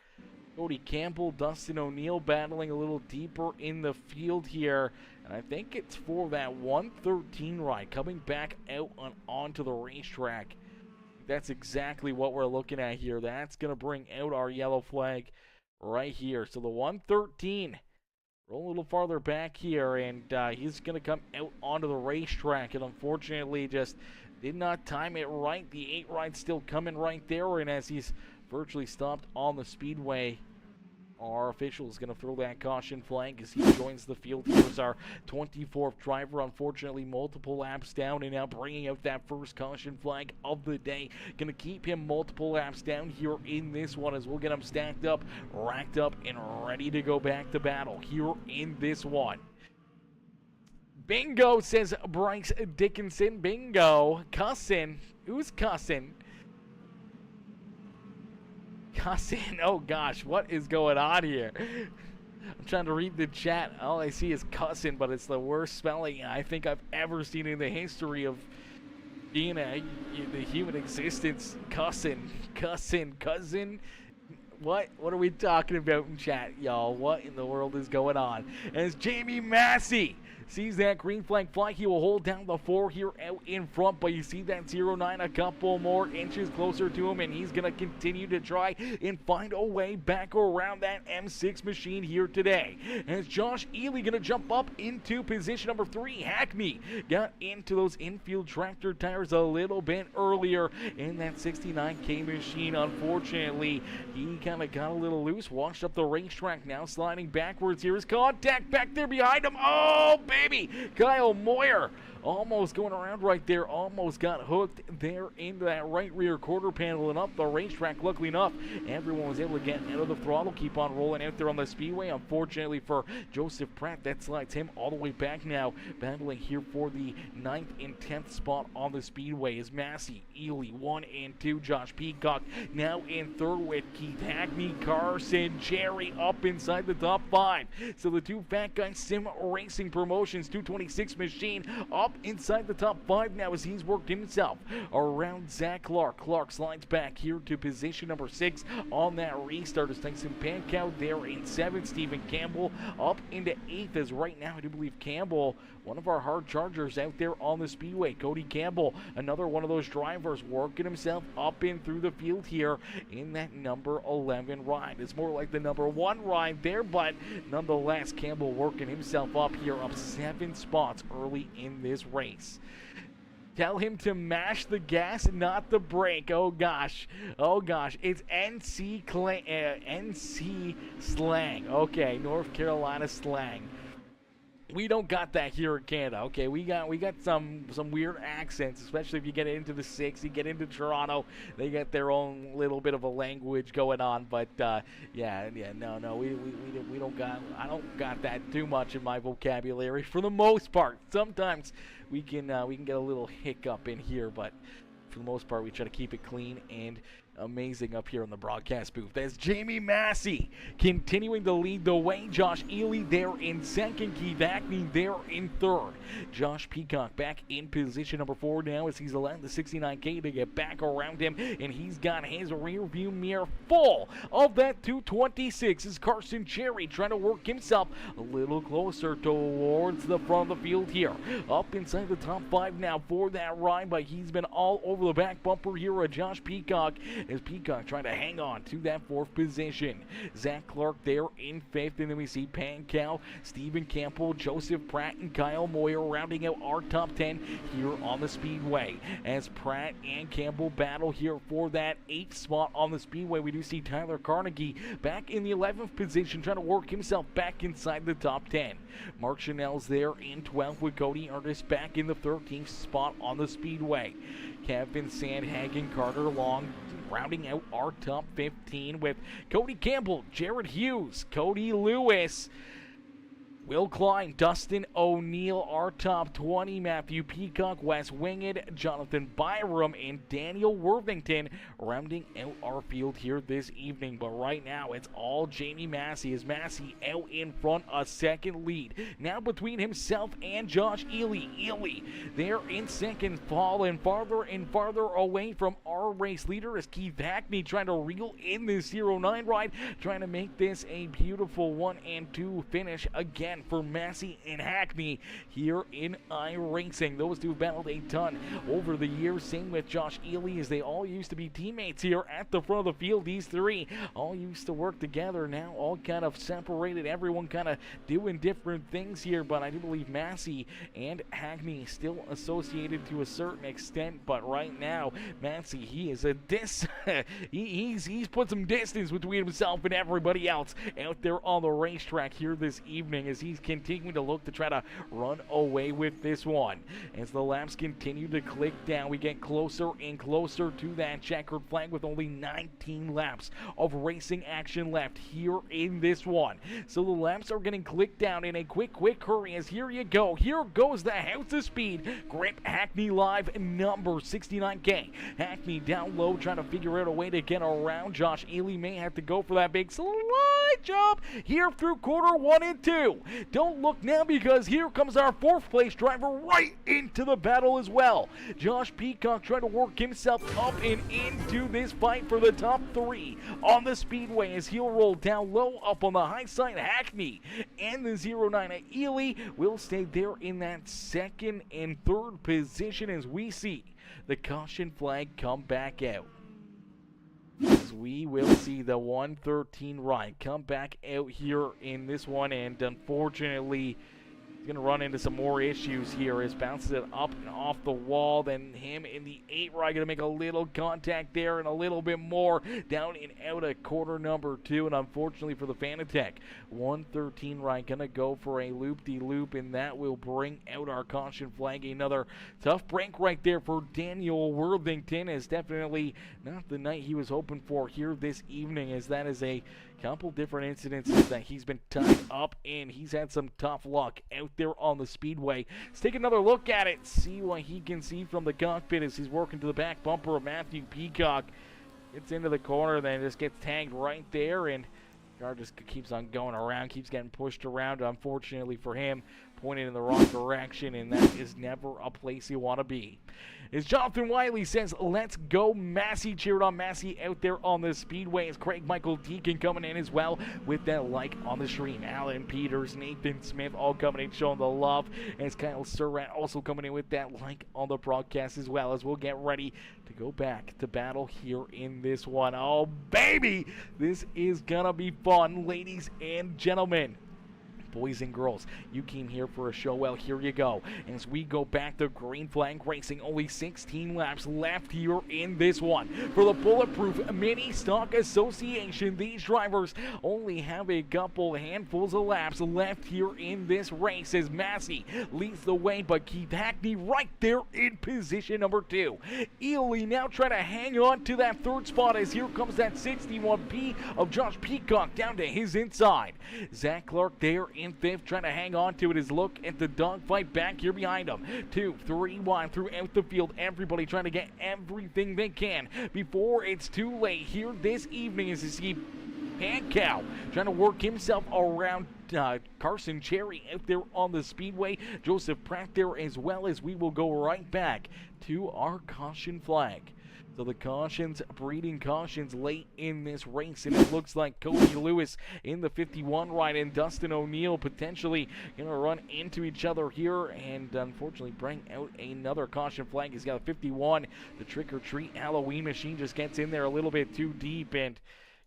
S2: Cody Campbell, Dustin O'Neill battling a little deeper in the field here. And I think it's for that 113 ride coming back out onto the racetrack. That's exactly what we're looking at here. That's going to bring out our yellow flag right here. So the 113, roll a little farther back here, and he's going to come out onto the racetrack. And unfortunately just did not time it right. The 8 ride's still coming right there, and as he's virtually stopped on the Speedway, our official is going to throw that caution flag as he joins the field. Here's our 24th driver, unfortunately multiple laps down, and now bringing out that first caution flag of the day. Going to keep him multiple laps down here in this one as we'll get him stacked up, racked up, and ready to go back to battle here in this one. Bingo, says Bryce Dickinson. Bingo. Cussin'. Who's cussin'? Cussin'. Oh gosh, what is going on here? I'm trying to read the chat. All I see is cussin', but it's the worst spelling I think I've ever seen in the history of the human existence, cousin. What are we talking about in chat, y'all? What in the world is going on? As Jamie Massey sees that green flag fly, he will hold down the 4 here out in front, but you see that 09 a couple more inches closer to him, and he's going to continue to try and find a way back around that M6 machine here today. As Josh Ely going to jump up into position number 3. Hackney got into those infield tractor tires a little bit earlier in that 69K machine. Unfortunately, he kind of got a little loose, washed up the racetrack, now sliding backwards. Here is contact back there behind him. Oh, baby! Kyle Moyer almost going around right there, almost got hooked there into that right rear quarter panel and up the racetrack. Luckily enough, everyone was able to get out of the throttle, keep on rolling out there on the speedway. Unfortunately for Joseph Pratt, that slides him all the way back now, battling here for the 9th and 10th spot on the speedway is Massey, Ely, 1 and 2, Josh Peacock now in 3rd with Keith Hackney, Carson, Jerry up inside the top 5. So the two Fat Guys Sim Racing Promotions 226 machine up inside the top 5 now as he's worked himself around Zach Clark. Clark slides back here to position number 6 on that restart as Tyson Pankow there in 7th. Stephen Campbell up into 8th as right now I do believe Campbell, one of our hard chargers out there on the speedway. Cody Campbell, another one of those drivers working himself up in through the field here in that number 11 ride. It's more like the number 1 ride there, but nonetheless Campbell working himself up here, up 7 spots early in this race. Tell him to mash the gas, not the brake. Oh gosh, it's NC slang. Okay, North Carolina slang. We don't got that here in Canada. Okay, we got some weird accents, especially if you get into the 6, you get into Toronto, they got their own little bit of a language going on. But no, we don't got. I don't got that too much in my vocabulary for the most part. Sometimes we can get a little hiccup in here, but for the most part, we try to keep it clean and amazing up here in the broadcast booth. That's Jamie Massey continuing to lead the way. Josh Ely there in 2nd. Keith Hackney there in 3rd. Josh Peacock back in position number 4 now as he's allowed the 69K to get back around him, and he's got his rear view mirror full of that 226 as Carson Cherry trying to work himself a little closer towards the front of the field here. Up inside the top 5 now for that ride, but he's been all over the back bumper here of Josh Peacock as Peacock trying to hang on to that 4th position. Zach Clark there in 5th, and then we see Pankow, Stephen Campbell, Joseph Pratt, and Kyle Moyer rounding out our top 10 here on the speedway. As Pratt and Campbell battle here for that 8th spot on the speedway, we do see Tyler Carnegie back in the 11th position trying to work himself back inside the top 10. Mark Chanel's there in 12th with Cody Ernest back in the 13th spot on the speedway. Kevin Sandhagen, Carter Long rounding out our top 15 with Cody Campbell, Jared Hughes, Cody Lewis, Will Klein, Dustin O'Neill, our top 20, Matthew Peacock, Wes Winged, Jonathan Byram, and Daniel Worthington rounding out our field here this evening. But right now, it's all Jamie Massey, as Massey out in front, a 2nd lead. Now between himself and Josh Ely. Ely there in 2nd, falling farther and farther away from our race leader as Keith Hackney trying to reel in this 09 ride, trying to make this a beautiful 1 and 2 finish again for Massey and Hackney here in iRacing. Those two have battled a ton over the years. Same with Josh Ely, as they all used to be teammates here at the front of the field. These 3 all used to work together, now all kind of separated, everyone kind of doing different things here. But I do believe Massey and Hackney still associated to a certain extent. But right now, Massey, he is a he's put some distance between himself and everybody else out there on the racetrack here this evening, as he's continuing to look to try to run away with this one. As the laps continue to click down, we get closer and closer to that checkered flag with only 19 laps of racing action left here in this one. So the laps are getting clicked down in a quick hurry, as here you go. Here goes the House of Speed. Grip Hackney live number 69K. Hackney down low trying to figure out a way to get around. Josh Ely may have to go for that big slide jump here through quarter 1 and 2. Don't look now, because here comes our 4th place driver right into the battle as well. Josh Peacock trying to work himself up and into this fight for the top 3 on the Speedway as he'll roll down low up on the high side. Hackney and the 09 at Ely will stay there in that 2nd and 3rd position as we see the caution flag come back out. As we will see the 113 ride come back out here in this one, and unfortunately he's going to run into some more issues here as bounces it up and off the wall. Then him in the 8 ride going to make a little contact there and a little bit more down and out of corner number 2. And unfortunately for the Fanatec, 113 ride going to go for a loop-de-loop, and that will bring out our caution flag. Another tough break right there for Daniel Worthington, is definitely not the night he was hoping for here this evening, as that is a couple different incidences that he's been tied up in. He's had some tough luck out there on the Speedway. Let's take another look at it, see what he can see from the cockpit as he's working to the back bumper of Matthew Peacock. Gets into the corner, then just gets tagged right there, and car just keeps on going around, keeps getting pushed around. Unfortunately for him, pointed in the wrong direction, and that is never a place you want to be. As Jonathan Wiley says, let's go Massey. Cheered on Massey out there on the Speedway, as Craig Michael Deacon coming in as well with that like on the stream. Alan Peters, Nathan Smith all coming in showing the love, as Kyle Surratt also coming in with that like on the broadcast as well, as we'll get ready to go back to battle here in this one. Oh baby, this is gonna be fun, ladies and gentlemen. Boys and girls, you came here for a show. Well, here you go. As we go back to green flag racing, only 16 laps left here in this one. For the Bulletproof Mini Stock Association, these drivers only have a couple handfuls of laps left here in this race, as Massey leads the way, but Keith Hackney right there in position number 2. Ely now trying to hang on to that 3rd spot, as here comes that 61P of Josh Peacock down to his inside. Zach Clark there in 5th, trying to hang on to it. His look at the dogfight back here behind him. 2, 3 wide throughout the field. Everybody trying to get everything they can before it's too late here this evening, as you see Pankow trying to work himself around Carson Cherry out there on the Speedway. Joseph Pratt there as well, as we will go right back to our caution flag. So the cautions, breeding cautions late in this race, and it looks like Cody Lewis in the 51 ride and Dustin O'Neill potentially going to run into each other here, and unfortunately bring out another caution flag. He's got a 51. The Trick or Treat Halloween machine just gets in there a little bit too deep and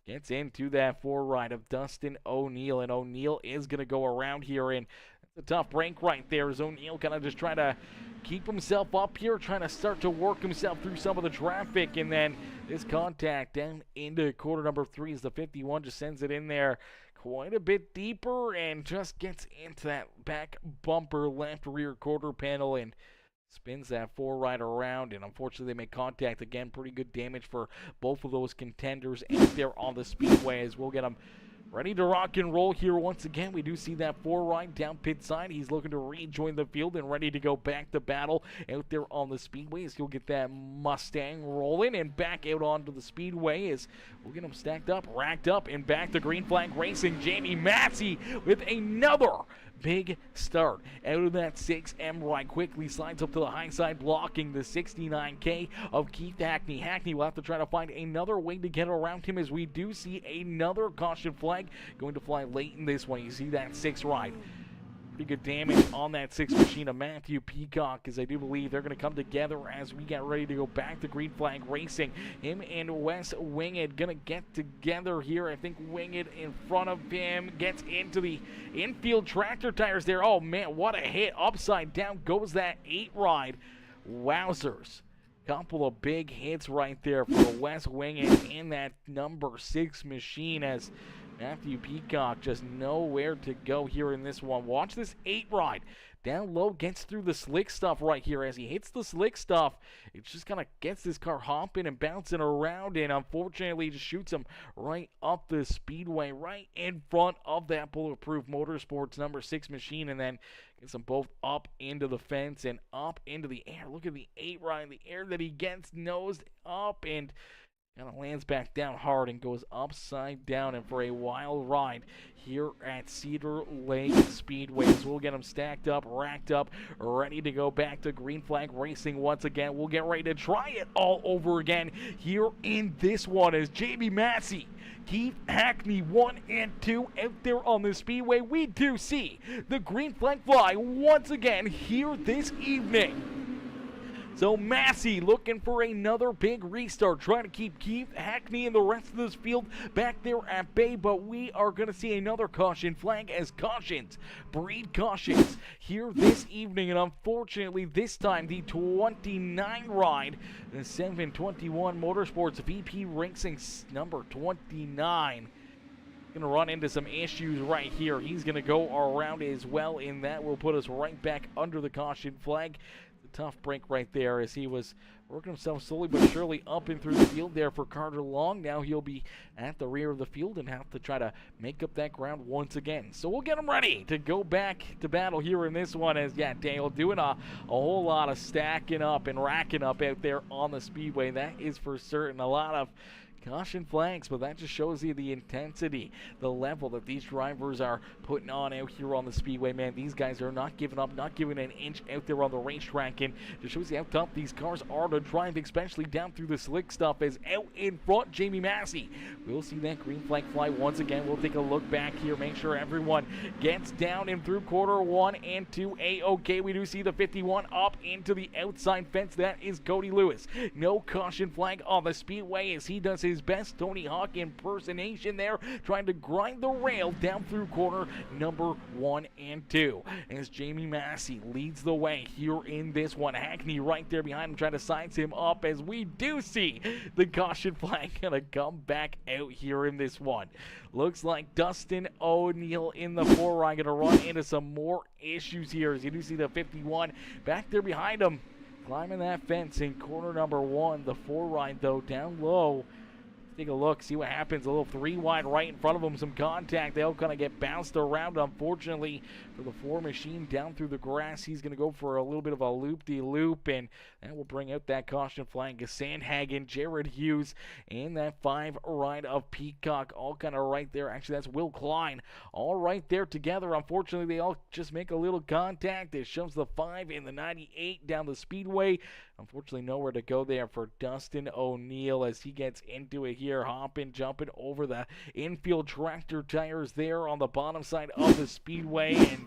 S2: gets into that 4 ride of Dustin O'Neill, and O'Neill is going to go around here, and it's a tough break right there as O'Neill kind of just trying to keep himself up here, trying to start to work himself through some of the traffic, and then this contact down into corner number 3 as the 51 just sends it in there quite a bit deeper and just gets into that back bumper left rear quarter panel and spins that 4 right around, and unfortunately they make contact again. Pretty good damage for both of those contenders out there on the Speedway, as we'll get them ready to rock and roll here once again. We do see that 4 right down pit side. He's looking to rejoin the field and ready to go back to battle out there on the Speedway, as he'll get that Mustang rolling and back out onto the Speedway, as we'll get him stacked up, racked up, and back to green flag racing. Jamie Massey with another big start out of that 6M right. Quickly slides up to the high side, blocking the 69K of Keith Hackney. Hackney will have to try to find another way to get around him, as we do see another caution flag going to fly late in this one. You see that 6 right. Pretty good damage on that 6 machine of Matthew Peacock, as I do believe they're going to come together as we get ready to go back to green flag racing. Him and Wes Winged going to get together here. I think Winged in front of him gets into the infield tractor tires there. Oh man, what a hit. Upside down goes that 8 ride. Wowzers. Couple of big hits right there for Wes Winged in that number 6 machine, as Matthew Peacock just nowhere to go here in this one. Watch this 8 ride. Down low, gets through the slick stuff right here. As he hits the slick stuff, it just kind of gets this car hopping and bouncing around, and unfortunately just shoots him right up the Speedway, right in front of that Bulletproof Motorsports number 6 machine, and then gets them both up into the fence and up into the air. Look at the 8 ride, the air that he gets, nosed up, and Kind of lands back down hard and goes upside down and for a wild ride here at Cedar Lake Speedway. So we'll get them stacked up, racked up, ready to go back to green flag racing once again. We'll get ready to try it all over again here in this one as BPMSA, Keith Hackney 1 and 2 out there on the speedway. We do see the green flag fly once again here this evening. So Massey looking for another big restart, trying to keep Keith Hackney and the rest of this field back there at bay, but we are going to see another caution flag as cautions breed cautions here this evening, and unfortunately this time the 29 ride, the 721 Motorsports VP Racing number 29. Gonna run into some issues right here. He's gonna go around as well, and that will put us right back under the caution flag. Tough break right there as he was working himself slowly but surely up and through the field there for Carter Long. Now he'll be at the rear of the field and have to try to make up that ground once again. So we'll get him ready to go back to battle here in this one as, yeah, Daniel doing a whole lot of stacking up and racking up out there on the speedway. That is for certain. A lot of caution flags, but that just shows you the intensity, the level that these drivers are putting on out here on the speedway, man. These guys are not giving up, not giving an inch out there on the racetrack, and just shows you how tough these cars are to drive, especially down through the slick stuff. As out in front, BPMSA. We'll see that green flag fly once again. We'll take a look back here, make sure everyone gets down and through quarter 1 and 2 A-OK. We do see the 51 up into the outside fence. That is Cody Lewis. No caution flag on the speedway as he does his best Tony Hawk impersonation there, trying to grind the rail down through corner number 1 and 2 as BPMSA leads the way here in this one. Hackney right there behind him trying to size him up as we do see the caution flag gonna come back out here in this one. Looks like Dustin O'Neill in the 4-ride gonna run into some more issues here as you do see the 51 back there behind him climbing that fence in corner number 1. The 4-ride though down low. Take a look, see what happens. A little 3-wide right in front of them, some contact. They'll kind of get bounced around, unfortunately, for the 4 machine down through the grass. He's going to go for a little bit of a loop-de-loop, and that will bring out that caution flag. Sandhagen, Jared Hughes, and that 5-ride of Peacock, all kind of right there. Actually, that's Will Klein, all right there together. Unfortunately, they all just make a little contact. It shoves the 5 and the 98 down the speedway. Unfortunately, nowhere to go there for Dustin O'Neill as he gets into it here, hopping, jumping over the infield tractor tires there on the bottom side of the speedway, and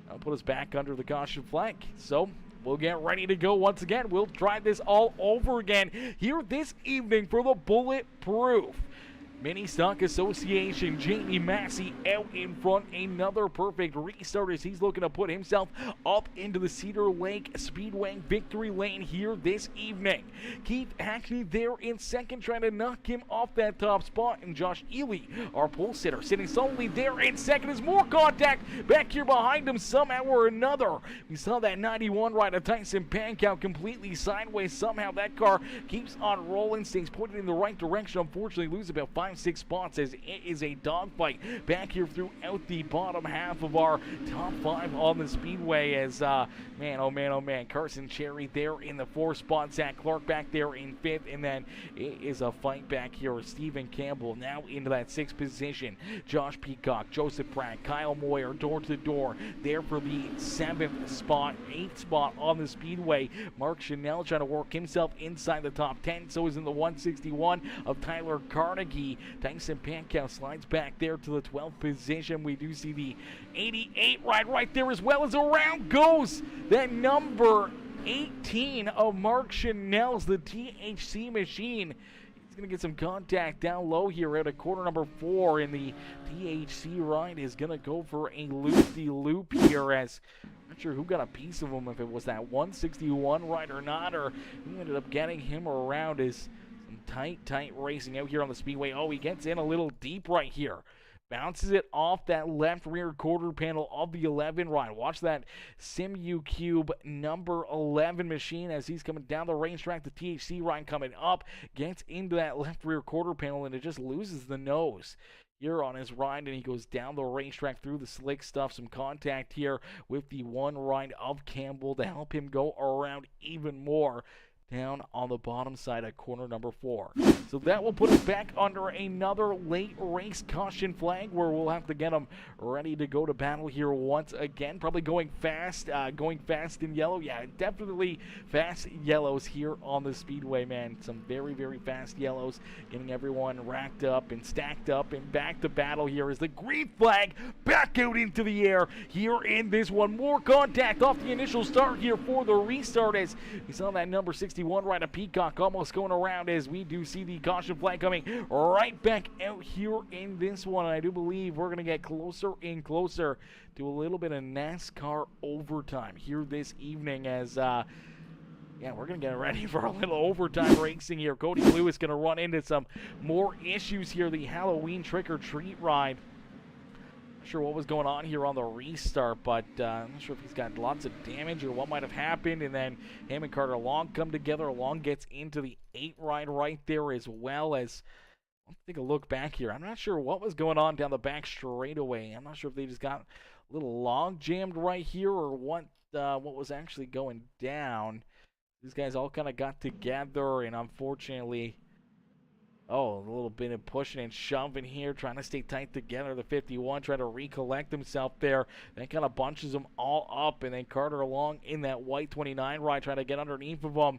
S2: that'll put us back under the caution flag. So we'll get ready to go once again. We'll try this all over again here this evening for the Bulletproof Mini Stock Association. BPMSA out in front. Another perfect restart as he's looking to put himself up into the Cedar Lake Speedway victory lane here this evening. Keith Hackney there in second, trying to knock him off that top spot. And Josh Ely, our pole sitter, sitting solidly there in second as more contact back here behind him somehow or another. We saw that 91 ride of Tyson Pankow completely sideways. Somehow that car keeps on rolling, stays pointed in the right direction. Unfortunately, lose about 5-6 spots as it is a dogfight back here throughout the bottom half of our top 5 on the speedway as man, oh man, Carson Cherry there in the 4th spot, Zach Clark back there in 5th, and then it is a fight back here with Stephen Campbell now into that 6th position. Josh Peacock, Joseph Pratt, Kyle Moyer door to door there for the 7th spot, 8th spot on the speedway. Mark Chanel trying to work himself inside the top 10, so is in the 161 of Tyler Carnegie. Tyson Pankow slides back there to the 12th position. We do see the 88 ride right there, as well as around goes that number 18 of Mark Chanel's, the THC machine. He's going to get some contact down low here at a corner number 4, and the THC ride is going to go for a loop-de-loop here as not sure who got a piece of him, if it was that 161 ride or not, or who ended up getting him around. Is tight racing out here on the speedway. Oh, he gets in a little deep right here. Bounces it off that left rear quarter panel of the 11 ride. Watch that Simu Cube number 11 machine as he's coming down the racetrack. The THC ride coming up, gets into that left rear quarter panel, and it just loses the nose here on his ride, and he goes down the racetrack through the slick stuff. Some contact here with the 1 ride of Campbell to help him go around even more. down on the bottom side at corner number 4. So that will put us back under another late race caution flag where we'll have to get them ready to go to battle here once again. Probably going fast in yellow. Yeah, definitely fast yellows here on the Speedway, man. Some very, very fast yellows, getting everyone racked up and stacked up and back to battle here as the green flag back out into the air here in this one. More contact off the initial start here for the restart as we saw that number 61 right, a Peacock almost going around as we do see the caution flag coming right back out here in this one. And I do believe we're going to get closer and closer to a little bit of NASCAR overtime here this evening as yeah, we're going to get ready for a little overtime racing here. Cody Lewis going to run into some more issues here. The Halloween trick-or-treat ride. Not sure what was going on here on the restart, but I'm not sure if he's got lots of damage or what might have happened. And then him and Carter Long come together. Long gets into the 8 ride right there as well as, let's take a look back here. I'm not sure what was going on down the back straightaway. I'm not sure if they just got a little log jammed right here or what was actually going down. These guys all kind of got together, and unfortunately, a little bit of pushing and shoving here, trying to stay tight together. The 51 trying to recollect himself there. Then kind of bunches them all up, and then Carter Long in that white 29 ride, trying to get underneath of them,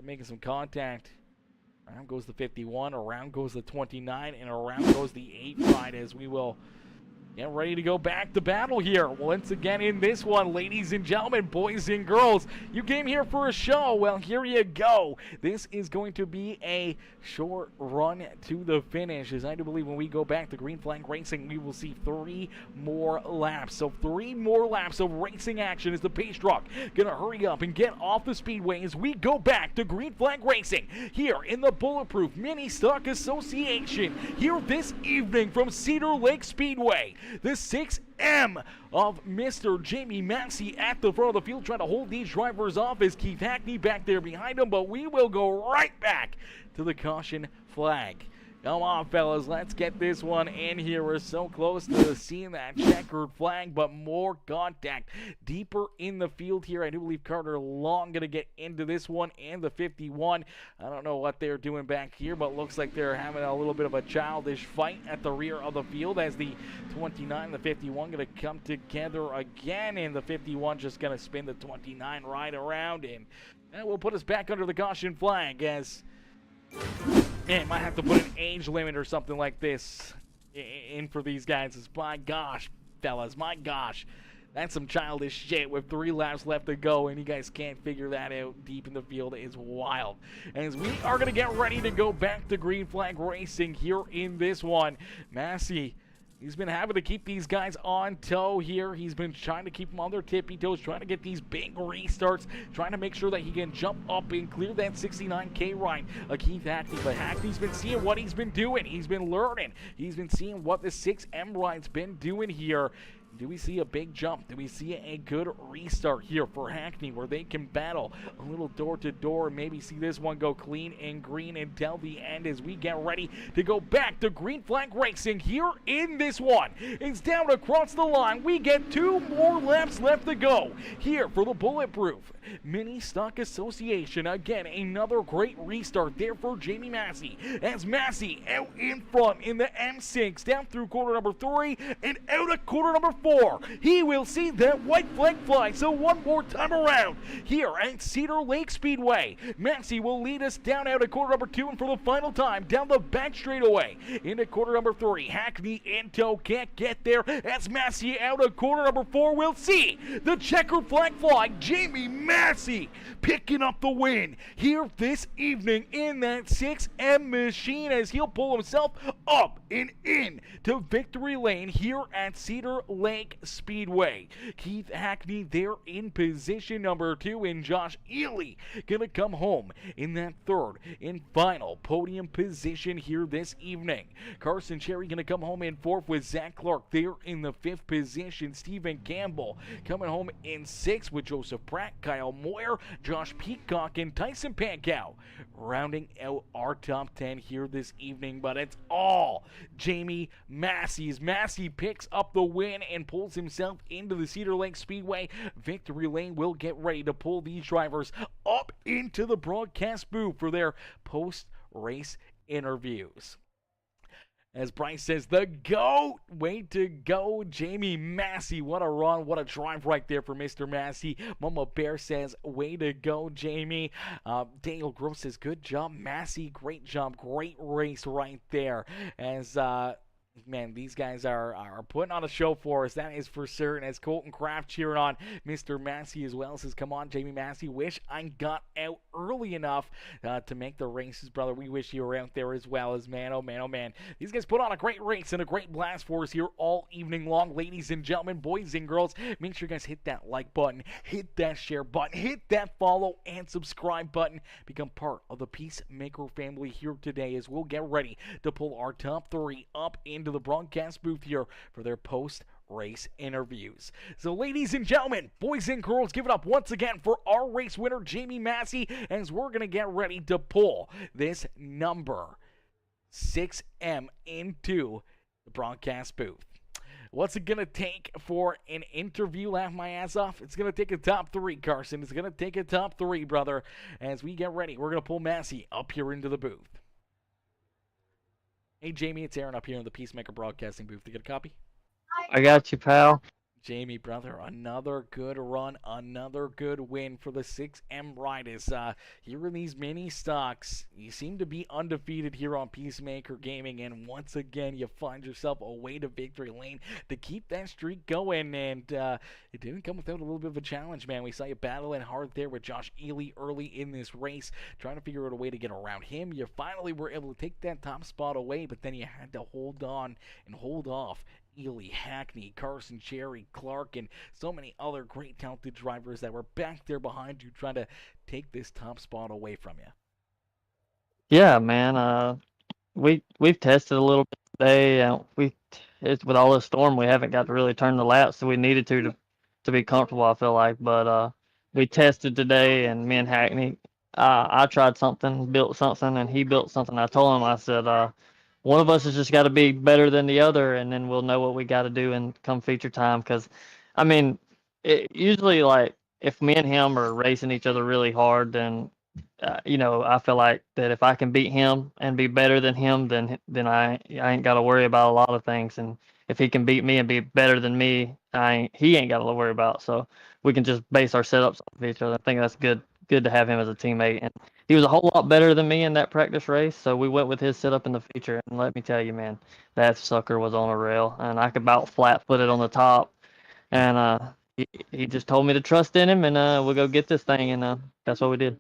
S2: making some contact. Around goes the 51, around goes the 29, and around goes the 8 ride as we will get ready to go back to battle here once again in this one. Ladies and gentlemen, boys and girls, you came here for a show. Well, here you go. This is going to be a short run to the finish, as I do believe when we go back to green flag racing, we will see 3 more laps. So 3 more laps of racing action as the pace truck gonna hurry up and get off the speedway as we go back to green flag racing here in the Bulletproof Mini Stock Association here this evening from Cedar Lake Speedway. The 6M of Mr. Jamie Massey at the front of the field trying to hold these drivers off as Keith Hackney back there behind him, but we will go right back to the caution flag. Come on, fellas, let's get this one in here. We're so close to seeing that checkered flag, but more contact deeper in the field here. I do believe Carter Long going to get into this one and the 51. I don't know what they're doing back here, but looks like they're having a little bit of a childish fight at the rear of the field as the 29 and the 51 going to come together again, and the 51 just going to spin the 29 right around, and that will put us back under the caution flag as... Man, might have to put an age limit or something like this in for these guys. My gosh, fellas, my gosh. That's some childish shit with 3 laps left to go, and you guys can't figure that out deep in the field. It is wild. As we are going to get ready to go back to green flag racing here in this one. Massey, he's been having to keep these guys on toe here. He's been trying to keep them on their tippy toes, trying to get these big restarts, trying to make sure that he can jump up and clear that 69K ride. Keith Hackney, but Hackney's been seeing what he's been doing. He's been learning. He's been seeing what the 6M ride's been doing here. Do we see a big jump? Do we see a good restart here for Hackney where they can battle a little door-to-door, maybe see this one go clean and green until the end as we get ready to go back to green flag racing here in this one. It's down across the line. We get 2 more laps left to go here for the Bulletproof Mini Stock Association. Again, another great restart there for Jamie Massey as Massey out in front in the M6 down through corner number 3 and out of corner number 4. He will see that white flag fly. So one more time around here at Cedar Lake Speedway. Massey will lead us down out of quarter number 2 and for the final time down the back straightaway into quarter number 3. Hackney in tow, can't get there as Massey out of quarter number 4. We'll see the checkered flag fly. Jamie Massey picking up the win here this evening in that 6M machine as he'll pull himself up and in to victory lane here at Cedar Lake Speedway. Keith Hackney there in position number 2, and Josh Ely gonna come home in that 3rd and final podium position here this evening. Carson Cherry gonna come home in 4th with Zach Clark there in the 5th position. Stephen Campbell coming home in 6th with Joseph Pratt, Kyle Moyer, Josh Peacock, and Tyson Pankow rounding out our top 10 here this evening. But it's all Jamie Massey's. Massey picks up the win, and and pulls himself into the Cedar Lake Speedway victory lane. We'll get ready to pull these drivers up into the broadcast booth for their post-race interviews. As Bryce says, the GOAT, way to go, Jamie Massey. What a run, what a drive right there for Mr. Massey. Mama Bear says, way to go, Jamie. Daniel Gross says, good job, Massey. Great job, great race right there. As man, these guys are putting on a show for us, that is for certain. As Colton Kraft cheering on Mr. Massey as well, says, come on, Jamie Massey, wish I got out early enough to make the races, brother. We wish you were out there as well. As man, oh man, oh man. These guys put on a great race and a great blast for us here all evening long. Ladies and gentlemen, boys and girls, make sure you guys hit that like button, hit that share button, hit that follow and subscribe button. Become part of the Peacemaker family here today as we'll get ready to pull our top 3 up into the broadcast booth here for their post-race interviews. So ladies and gentlemen, boys and girls, give it up once again for our race winner, Jamie Massey, as we're going to get ready to pull this number 6M into the broadcast booth. What's it going to take for an interview? Laugh my ass off. It's going to take a top 3, Carson. It's going to take a top 3, brother. As we get ready, we're going to pull Massey up here into the booth. Hey, Jamie, it's Aaron up here in the Peacemaker Broadcasting booth. You get a copy?
S3: I got you, pal.
S2: Jamie, brother, another good run, another good win for the 6M Riders. Here in these mini stocks, you seem to be undefeated here on Peacemaker Gaming, and once again, you find yourself a way to victory lane to keep that streak going, and it didn't come without a little bit of a challenge, man. We saw you battling hard there with Josh Ely early in this race, trying to figure out a way to get around him. You finally were able to take that top spot away, but then you had to hold on and hold off Ely, Hackney, Carson, Cherry, Clark, and so many other great talented drivers that were back there behind you trying to take this top spot away from you.
S3: Yeah, man. We've tested a little bit today. With all this storm, we haven't got to really turn the laps that we needed to be comfortable. I feel like, but we tested today, and me and Hackney, I tried something, built something, and he built something. I told him, I said, one of us has just got to be better than the other, and then we'll know what we got to do and come feature time. Because, I mean, usually, like, if me and him are racing each other really hard, then, I feel like that if I can beat him and be better than him, then I ain't got to worry about a lot of things. And if he can beat me and be better than me, he ain't got to worry about. So we can just base our setups off of each other. I think that's good to have him as a teammate. And he was a whole lot better than me in that practice race, so we went with his setup in the feature. And let me tell you, man, that sucker was on a rail, and I could about flat-foot it on the top. And he just told me to trust in him, and we'll go get this thing, and that's what we did.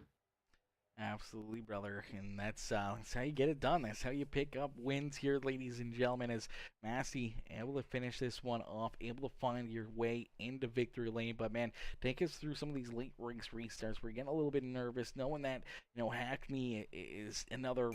S2: Absolutely, brother, and that's how you get it done. That's how you pick up wins here, ladies and gentlemen, as Massey able to finish this one off, able to find your way into victory lane. But, man, take us through some of these late race restarts. We're getting a little bit nervous, knowing that, Hackney is another,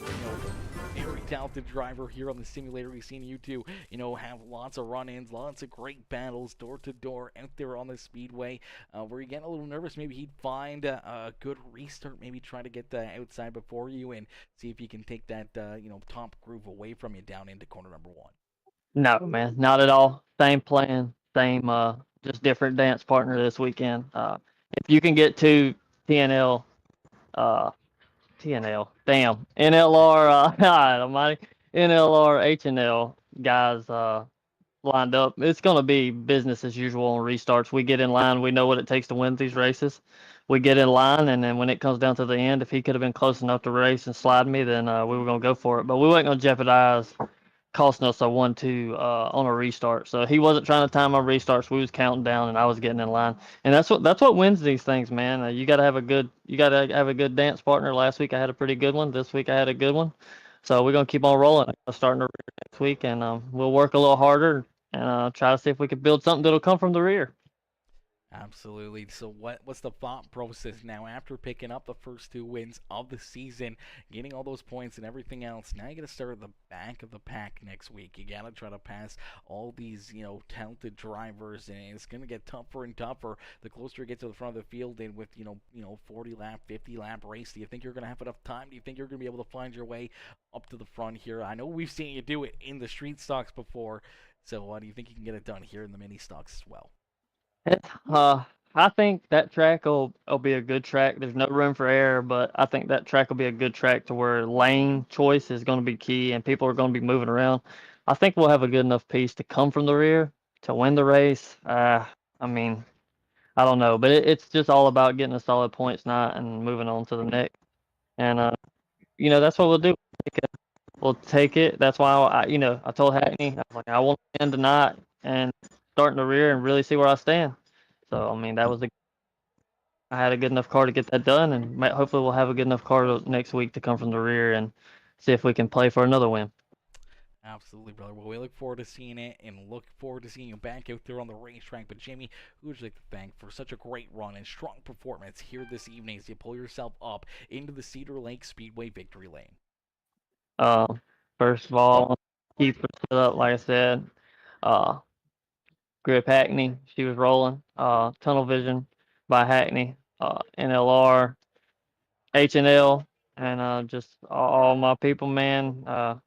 S2: very talented driver here on the simulator. We've seen you two, have lots of run-ins, lots of great battles, door-to-door, out there on the Speedway. Were you getting a little nervous? Maybe he'd find a good restart, maybe try to get the outside before you and see if you can take that top groove away from you down into corner number 1.
S3: No, man, not at all. Same plan, same just different dance partner this weekend. If you can get to TNL, damn, NLR, God almighty, NLR, H&L guys lined up, it's going to be business as usual on restarts. We get in line. We know what it takes to win these races. We get in line, and then when it comes down to the end, if he could have been close enough to race and slide me, then we were going to go for it. But we weren't going to jeopardize costing us a 1-2 on a restart. So he wasn't trying to time our restarts. We was counting down, and I was getting in line. And that's what wins these things, man. You got to have a good dance partner. Last week I had a pretty good one. This week I had a good one. So we're gonna keep on rolling. Starting the rear next week, and we'll work a little harder and try to see if we can build something that'll come from the rear.
S2: Absolutely. So what's the thought process now after picking up the first two wins of the season, getting all those points and everything else? Now you got to start at the back of the pack next week. You got to try to pass all these, talented drivers, and it's going to get tougher and tougher the closer you get to the front of the field. And with 40 lap, 50 lap race, do you think you're going to have enough time? Do you think you're going to be able to find your way up to the front here? I know we've seen you do it in the street stocks before. So do you think you can get it done here in the mini stocks as well?
S3: It, uh, I think that track will be a good track. There's no room for error, but I think that track will be a good track to where lane choice is going to be key and people are going to be moving around. I think we'll have a good enough piece to come from the rear to win the race. I mean, I don't know, but it's just all about getting a solid points night and moving on to the next. And that's what we'll do. We'll take it. That's why I told Hackney I was like I want to win tonight and start in the rear and really see where I stand. So I mean I had a good enough car to get that done, and hopefully we'll have a good enough car next week to come from the rear and see if we can play for another win.
S2: Absolutely, brother. Well, we look forward to seeing it and look forward to seeing you back out there on the racetrack. But, Jimmy, who would you like to thank for such a great run and strong performance here this evening as you pull yourself up into the Cedar Lake Speedway victory lane?
S3: Uh, First of all, keep it up, like I said. Uh, Grip Hackney, she was rolling. Tunnel Vision by Hackney. NLR, H&L, and just all my people, man.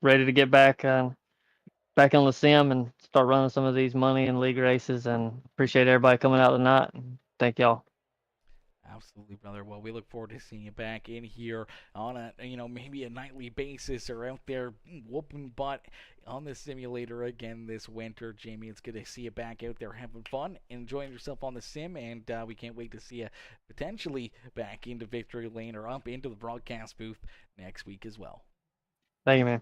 S3: Ready to get back on the sim and start running some of these money and league races. And appreciate everybody coming out tonight. And thank y'all.
S2: Absolutely, brother. Well, we look forward to seeing you back in here on a, maybe a nightly basis or out there whooping butt on the simulator again this winter. Jamie, it's good to see you back out there having fun, enjoying yourself on the sim, and we can't wait to see you potentially back into victory lane or up into the broadcast booth next week as well.
S3: Thank you, man.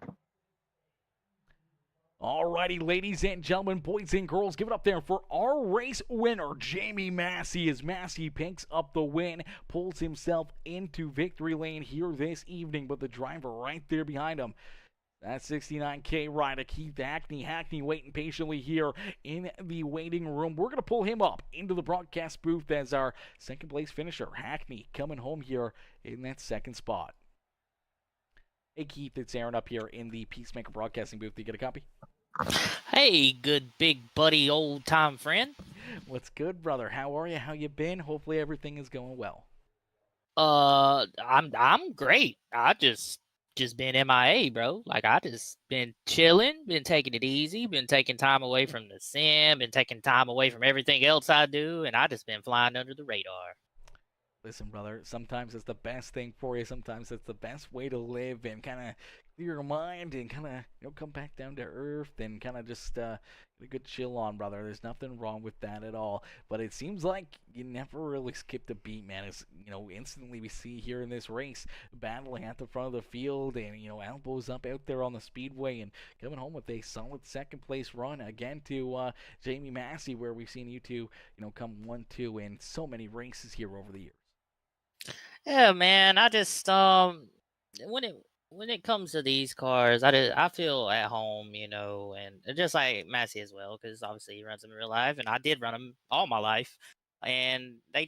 S2: Alrighty, ladies and gentlemen, boys and girls, give it up there for our race winner, Jamie Massey, as Massey picks up the win, pulls himself into victory lane here this evening, but the driver right there behind him. That 69K rider, Keith Hackney. Hackney waiting patiently here in the waiting room. We're going to pull him up into the broadcast booth as our second place finisher. Hackney coming home here in that second spot. Hey, Keith, it's Aaron up here in the Peacemaker Broadcasting booth. Do you get a copy?
S4: Hey, good big buddy, old time friend.
S2: What's good, brother? How are you? How you been? Hopefully everything is going well.
S4: I'm great. I just been MIA, bro. Like I just been chilling, been taking it easy, been taking time away from the sim, been taking time away from everything else I do, and I just been flying under the radar.
S2: Listen, brother, sometimes it's the best thing for you. Sometimes it's the best way to live and kind of clear your mind and kind of come back down to earth and kind of just get a good chill on, brother. There's nothing wrong with that at all. But it seems like you never really skipped a beat, man. As instantly we see here in this race, battling at the front of the field and elbows up out there on the speedway and coming home with a solid second place run again to Jamie Massey, where we've seen you two come 1-2 in so many races here over the years.
S4: Yeah, man. I just when it comes to these cars, I feel at home, and just like Massey as well, because obviously he runs them in real life, and I did run them all my life, and they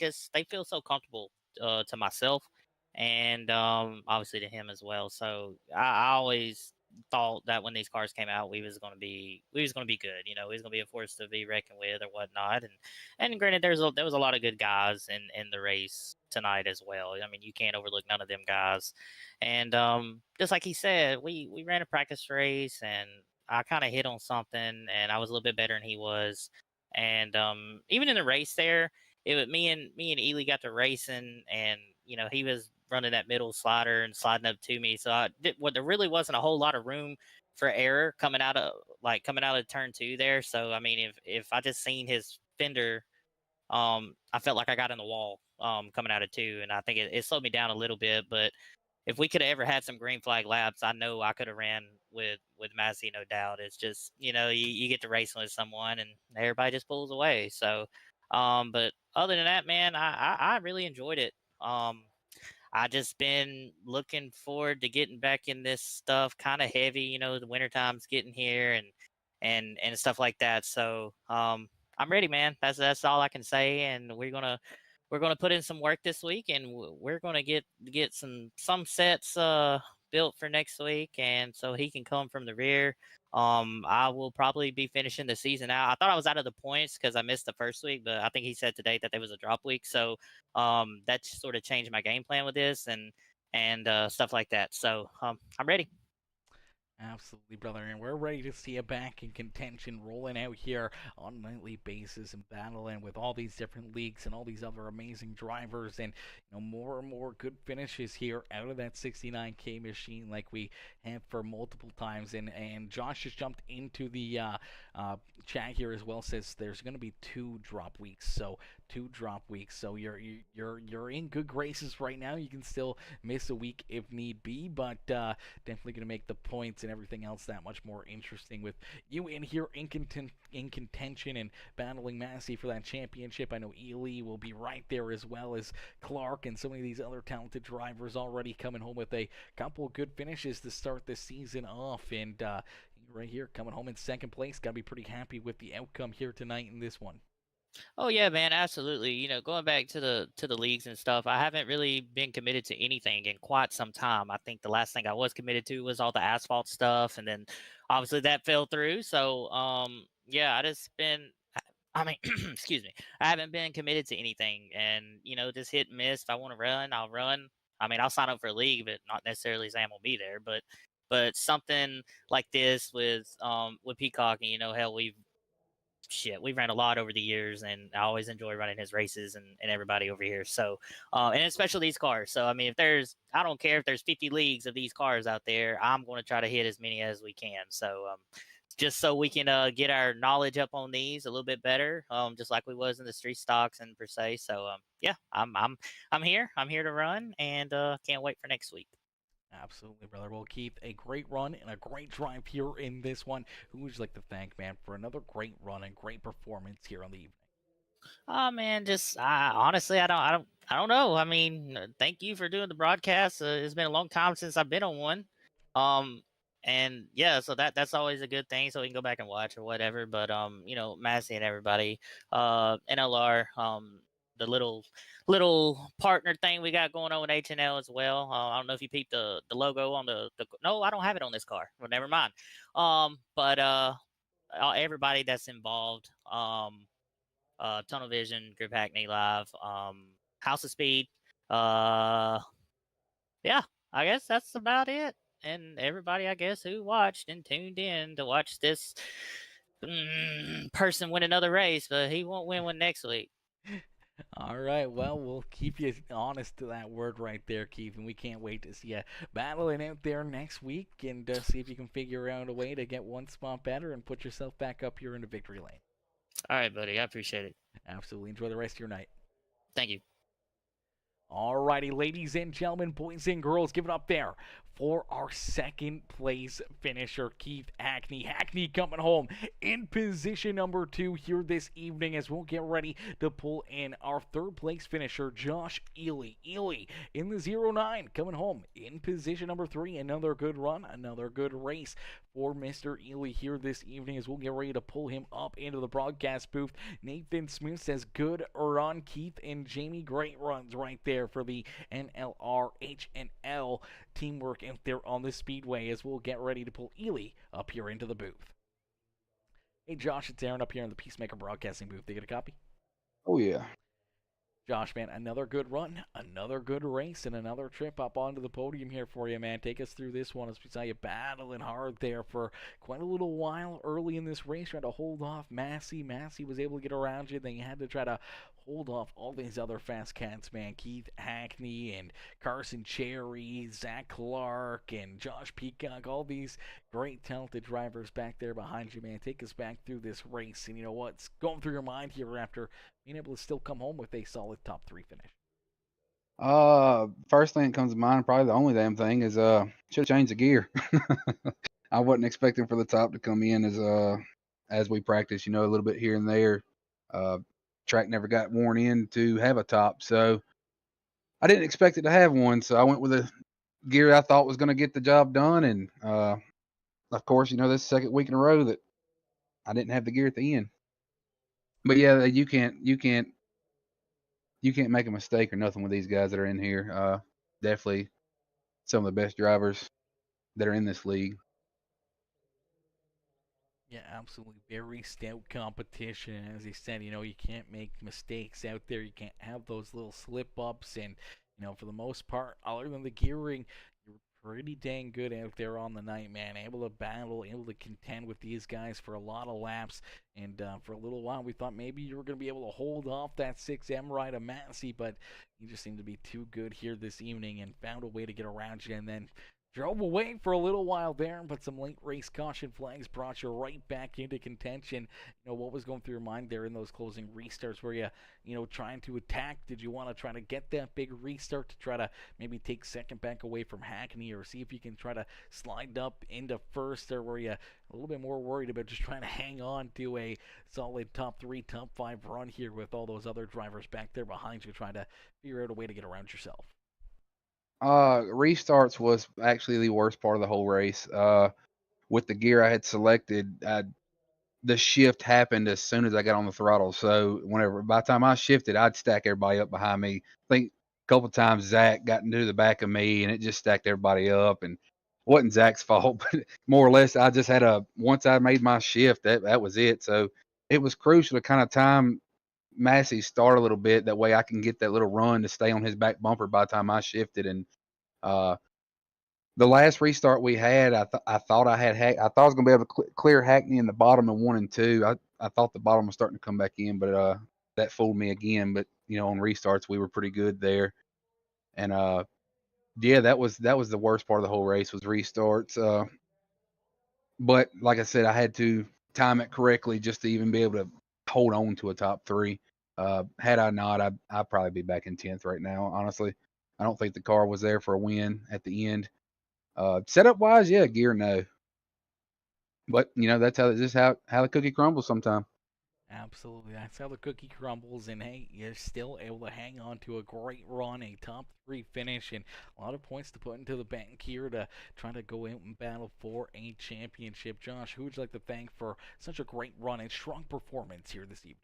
S4: feel so comfortable to myself, and obviously to him as well. So I always thought that when these cars came out, we was gonna be good. We was gonna be a force to be reckoned with or whatnot. And granted, there was a lot of good guys in the race tonight as well. I mean, you can't overlook none of them guys. And just like he said, we ran a practice race, and I kind of hit on something, and I was a little bit better than he was. And even in the race there, it was me and Ely got to racing, and he was running that middle slider and sliding up to me. So there really wasn't a whole lot of room for error coming out of turn two there. So I mean, if I just seen his fender, I felt like I got in the wall coming out of two, and I think it slowed me down a little bit. But if we could have ever had some green flag laps, I know I could have ran with Massey, no doubt. It's just you get to racing with someone, and everybody just pulls away. So, but other than that, man, I really enjoyed it. I just been looking forward to getting back in this stuff, kind of heavy. The winter time's getting here, and stuff like that. So I'm ready, man. That's all I can say, and we're gonna put in some work this week, and we're gonna get some sets built for next week, and so he can come from the rear. I will probably be finishing the season out. I thought I was out of the points because I missed the first week, but I think he said today that there was a drop week, so that sort of changed my game plan with this and stuff like that. So I'm ready.
S2: Absolutely, brother, and we're ready to see you back in contention, rolling out here on a nightly basis and battling with all these different leagues and all these other amazing drivers, and more and more good finishes here out of that 69K machine, like we have for multiple times. And Josh just jumped into the chat here as well. Says there's going to be two drop weeks, so you're in good graces right now. You can still miss a week if need be, but definitely going to make the points and everything else that much more interesting with you in here in contention and battling Massey for that championship. I know Ely will be right there, as well as Clark and so many of these other talented drivers already coming home with a couple of good finishes to start the season off. And right here, coming home in second place, got to be pretty happy with the outcome here tonight in this one.
S4: Oh yeah, man, absolutely. Going back to the leagues and stuff, I haven't really been committed to anything in quite some time. I think the last thing I was committed to was all the asphalt stuff, and then obviously that fell through. So yeah, I just been I mean, excuse me. I haven't been committed to anything, and just hit and miss. If I want to run, I'll run. I mean, I'll sign up for a league, but not necessarily Sam will be there. But something like this with Peacock, and hell, we've ran a lot over the years, and I always enjoy running his races and everybody over here. So, and especially these cars. So, I mean, I don't care if there's 50 leagues of these cars out there, I'm going to try to hit as many as we can. So, just so we can get our knowledge up on these a little bit better, just like we was in the street stocks and per se. So, yeah, I'm here. I'm here to run, and can't wait for next week.
S2: Absolutely, brother. Well, Keith, a great run and a great drive here in this one. Who would you like to thank, man, for another great run and great performance here on the evening?
S4: Oh man, just honestly, I don't know. I mean, thank you for doing the broadcast. It's been a long time since I've been on one. Um, and yeah, so that's always a good thing. So we can go back and watch or whatever. But Massey and everybody, NLR, the little partner thing we got going on with H&L as well. I don't know if you peeped the logo on the. No, I don't have it on this car. Well, never mind. But everybody that's involved. Tunnel Vision, Group Hackney Live, House of Speed. Uh, yeah, I guess that's about it. And everybody, I guess, who watched and tuned in to watch this person win another race, but he won't win one next week.
S2: All right, well, we'll keep you honest to that word right there, Keith, and we can't wait to see you battling out there next week and see if you can figure out a way to get one spot better and put yourself back up here in the victory lane.
S4: All right, buddy. I appreciate it.
S2: Absolutely. Enjoy the rest of your night.
S4: Thank you.
S2: Alrighty, ladies and gentlemen, boys and girls, give it up there for our second place finisher, Keith Hackney. Hackney coming home in position number 2 here this evening, as we'll get ready to pull in our third place finisher, Josh Ely. Ely in the 09 coming home in position number 3. Another good run, another good race for Mr. Ely here this evening, as we'll get ready to pull him up into the broadcast booth. Nathan Smith says, good run, Keith and Jamie. Great runs right there for the NLR H&L teamwork out there on the Speedway, as we'll get ready to pull Ely up here into the booth. Hey Josh, it's Aaron up here in the Peacemaker Broadcasting booth. They get a copy?
S5: Oh, yeah.
S2: Josh, man, another good run, another good race, and another trip up onto the podium here for you, man. Take us through this one as we saw you battling hard there for quite a little while early in this race, trying to hold off Massey. Massey was able to get around you. Then you had to try to hold off all these other fast cats, man. Keith Hackney and Carson Cherry, Zach Clark, and Josh Peacock, all these great talented drivers back there behind you, man. Take us back through this race, and you know what's going through your mind here after being able to still come home with a solid top 3 finish?
S5: First thing that comes to mind, probably the only damn thing, is should have changed the gear. I wasn't expecting for the top to come in as we practice, a little bit here and there. Track never got worn in to have a top, so I didn't expect it to have one. So I went with a gear I thought was going to get the job done, and of course, this is the second week in a row that I didn't have the gear at the end. But yeah, you can't make a mistake or nothing with these guys that are in here. Definitely some of the best drivers that are in this league.
S2: Yeah, absolutely. Very stout competition. As he said, you can't make mistakes out there. You can't have those little slip ups. And, for the most part, other than the gearing, you're pretty dang good out there on the night, man. Able to battle, able to contend with these guys for a lot of laps. And for a little while, we thought maybe you were going to be able to hold off that 6M ride of Massey, but you just seemed to be too good here this evening and found a way to get around you. And then drove away for a little while there, but some late race caution flags brought you right back into contention. What was going through your mind there in those closing restarts? Were you, trying to attack? Did you want to try to get that big restart to try to maybe take second back away from Hackney, or see if you can try to slide up into first? Or were you a little bit more worried about just trying to hang on to a solid top 3, top 5 run here with all those other drivers back there behind you, trying to figure out a way to get around yourself?
S5: Restarts was actually the worst part of the whole race. With the gear I had selected, the shift happened as soon as I got on the throttle. So by the time I shifted, I'd stack everybody up behind me. I think a couple times Zach got into the back of me, and it just stacked everybody up. And it wasn't Zach's fault, but more or less, I just once I made my shift, that was it. So it was crucial to kind of time Massey start a little bit. That way I can get that little run to stay on his back bumper by the time I shifted. And uh, the last restart we had, I thought I thought I was gonna be able to clear Hackney in the bottom of 1 and 2. I thought the bottom was starting to come back in, but that fooled me again. But on restarts we were pretty good there, and yeah, that was the worst part of the whole race was restarts. But like I said, I had to time it correctly just to even be able to hold on to a top 3. Had I not, I'd probably be back in 10th right now. Honestly, I don't think the car was there for a win at the end. Setup wise, yeah, gear no. But that's how the cookie crumbles sometimes.
S2: Absolutely. That's how the cookie crumbles. And hey, you're still able to hang on to a great run, a top 3 finish, and a lot of points to put into the bank here to try to go out and battle for a championship. Josh, who would you like to thank for such a great run and strong performance here this evening?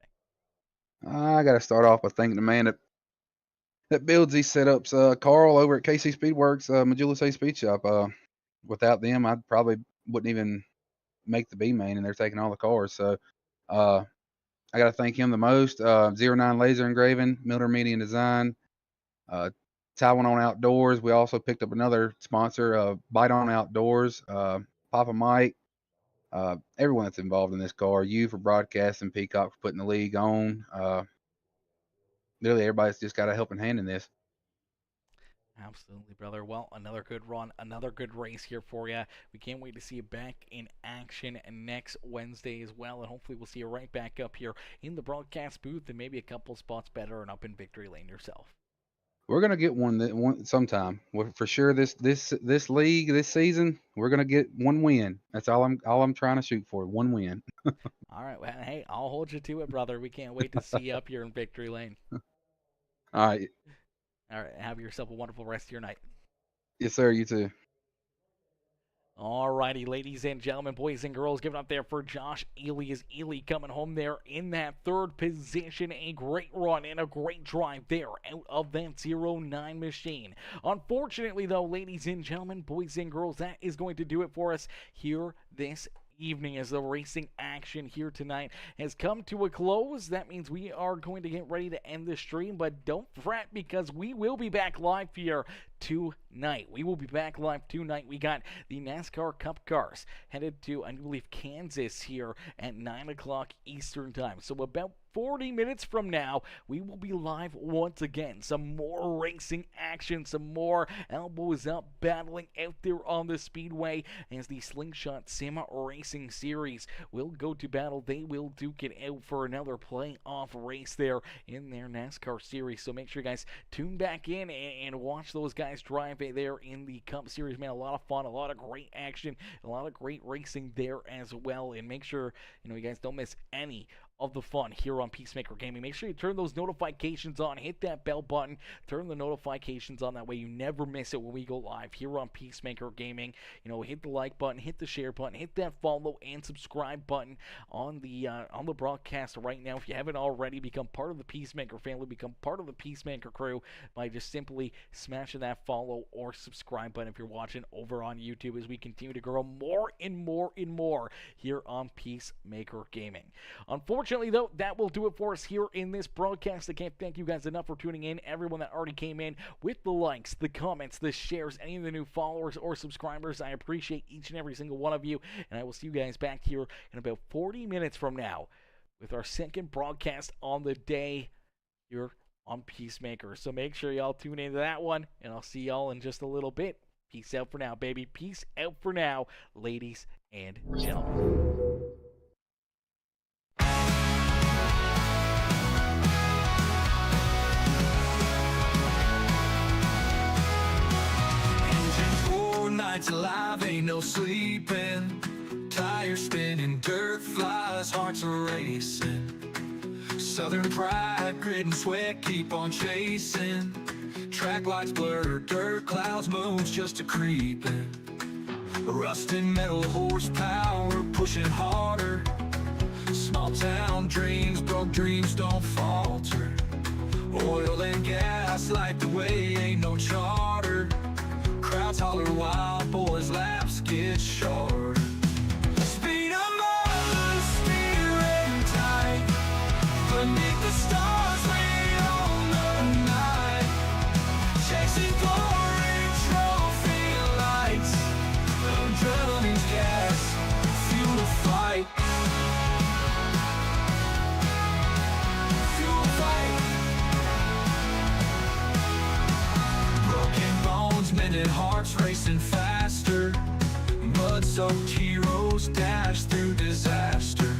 S5: I got to start off by thanking the man that builds these setups, Carl over at KC Speedworks, Majula Say Speed Shop. Without them, I probably wouldn't even make the B main, and they're taking all the cars. So uh, I got to thank him the most. 09 Laser Engraving, Miller Media and Design, uh, Taiwan on Outdoors. We also picked up another sponsor, Bite on Outdoors, Papa Mike, everyone that's involved in this car. You for broadcasting, Peacock for putting the league on. Literally, everybody's just got a helping hand in this.
S2: Absolutely, brother. Well, another good run, another good race here for you. We can't wait to see you back in action next Wednesday as well, and hopefully we'll see you right back up here in the broadcast booth and maybe a couple spots better and up in victory lane yourself.
S5: We're gonna get one sometime. For sure. This league this season, we're gonna get one win. That's all I'm trying to shoot for. One win.
S2: All right, well, hey, I'll hold you to it, brother. We can't wait to see you up here in victory lane.
S5: All right.
S2: All right, have yourself a wonderful rest of your night.
S5: Yes, sir. You too.
S2: Alrighty, ladies and gentlemen, boys and girls, give it up there for Josh Ely. Is Ely coming home there in that 3rd position? A great run and a great drive there out of that 09 machine. Unfortunately, though, ladies and gentlemen, boys and girls, that is going to do it for us here this evening as the racing action here tonight has come to a close. That means we are going to get ready to end the stream, but don't fret because we will be back live here tonight. We will be back live tonight. We got the NASCAR Cup cars headed to, I believe, Kansas here at 9 o'clock Eastern Time. So about 40 minutes from now, we will be live once again. Some more racing action, some more elbows up battling out there on the Speedway as the Slingshot Sim Racing Series will go to battle. They will duke it out for another playoff race there in their NASCAR series. So make sure you guys tune back in and watch those guys drive there in the Cup Series. Man, a lot of fun, a lot of great action, a lot of great racing there as well. And make sure, you guys don't miss any of the fun here on Peacemaker Gaming. Make sure you turn those notifications on, hit that bell button, turn the notifications on, that way you never miss it when we go live here on Peacemaker Gaming. You know, hit the like button, hit the share button, hit that follow and subscribe button on the broadcast right now. If you haven't already, become part of the Peacemaker family, become part of the Peacemaker crew by just simply smashing that follow or subscribe button if you're watching over on YouTube, as we continue to grow more and more and more here on Peacemaker Gaming. Unfortunately, though, that will do it for us here in this broadcast. I can't thank you guys enough for tuning in. Everyone that already came in with the likes, the comments, the shares, any of the new followers or subscribers, I appreciate each and every single one of you. And I will see you guys back here in about 40 minutes from now with our second broadcast on the day here on Peacemaker. So make sure y'all tune into that one, and I'll see y'all in just a little bit. Peace out for now, baby. Peace out for now, ladies and gentlemen.
S1: Nights alive, ain't no sleeping. Tires spinning, dirt flies, hearts are racing. Southern pride, grit and sweat, keep on chasing. Track lights blur, dirt clouds, moons just a creeping. Rusting metal horsepower, pushing harder. Small town dreams, broke dreams don't falter. Oil and gas light the way, ain't no charter. Crowds holler, wild boys' laps get short. Speed 'em up, steering tight. Beneath the stars, we own the night. Chasing glory, trophy lights. Adrenaline's gas, fuel the fight. Fuel the fight. Broken bones, mended hearts racing faster. Mud-soaked heroes dash through disaster.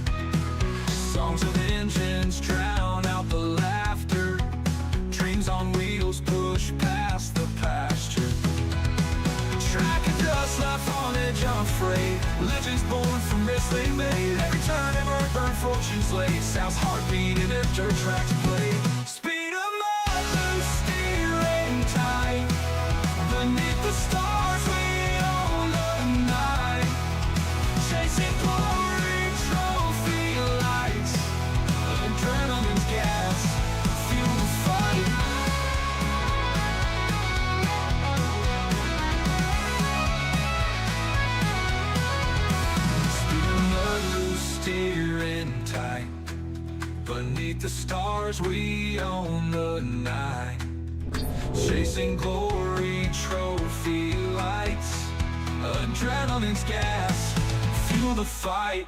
S1: Songs of engines drown out the laughter. Dreams on wheels push past the pasture. Track and dust, life on edge, unafraid. Legends born from risks they made. Every turn, ever burn, fortune's laid. South's heartbeat in a dirt track to play. Speed 'em up, loose, steering tight. Beneath the stars, we own the night. Chasing glory, trophy lights. Adrenaline's gas, fuel the fight. Speeding up, loose, steering tight. Beneath the stars, we own the night. Chasing glory, trophy lights. Adrenaline's gas, fuel the fight.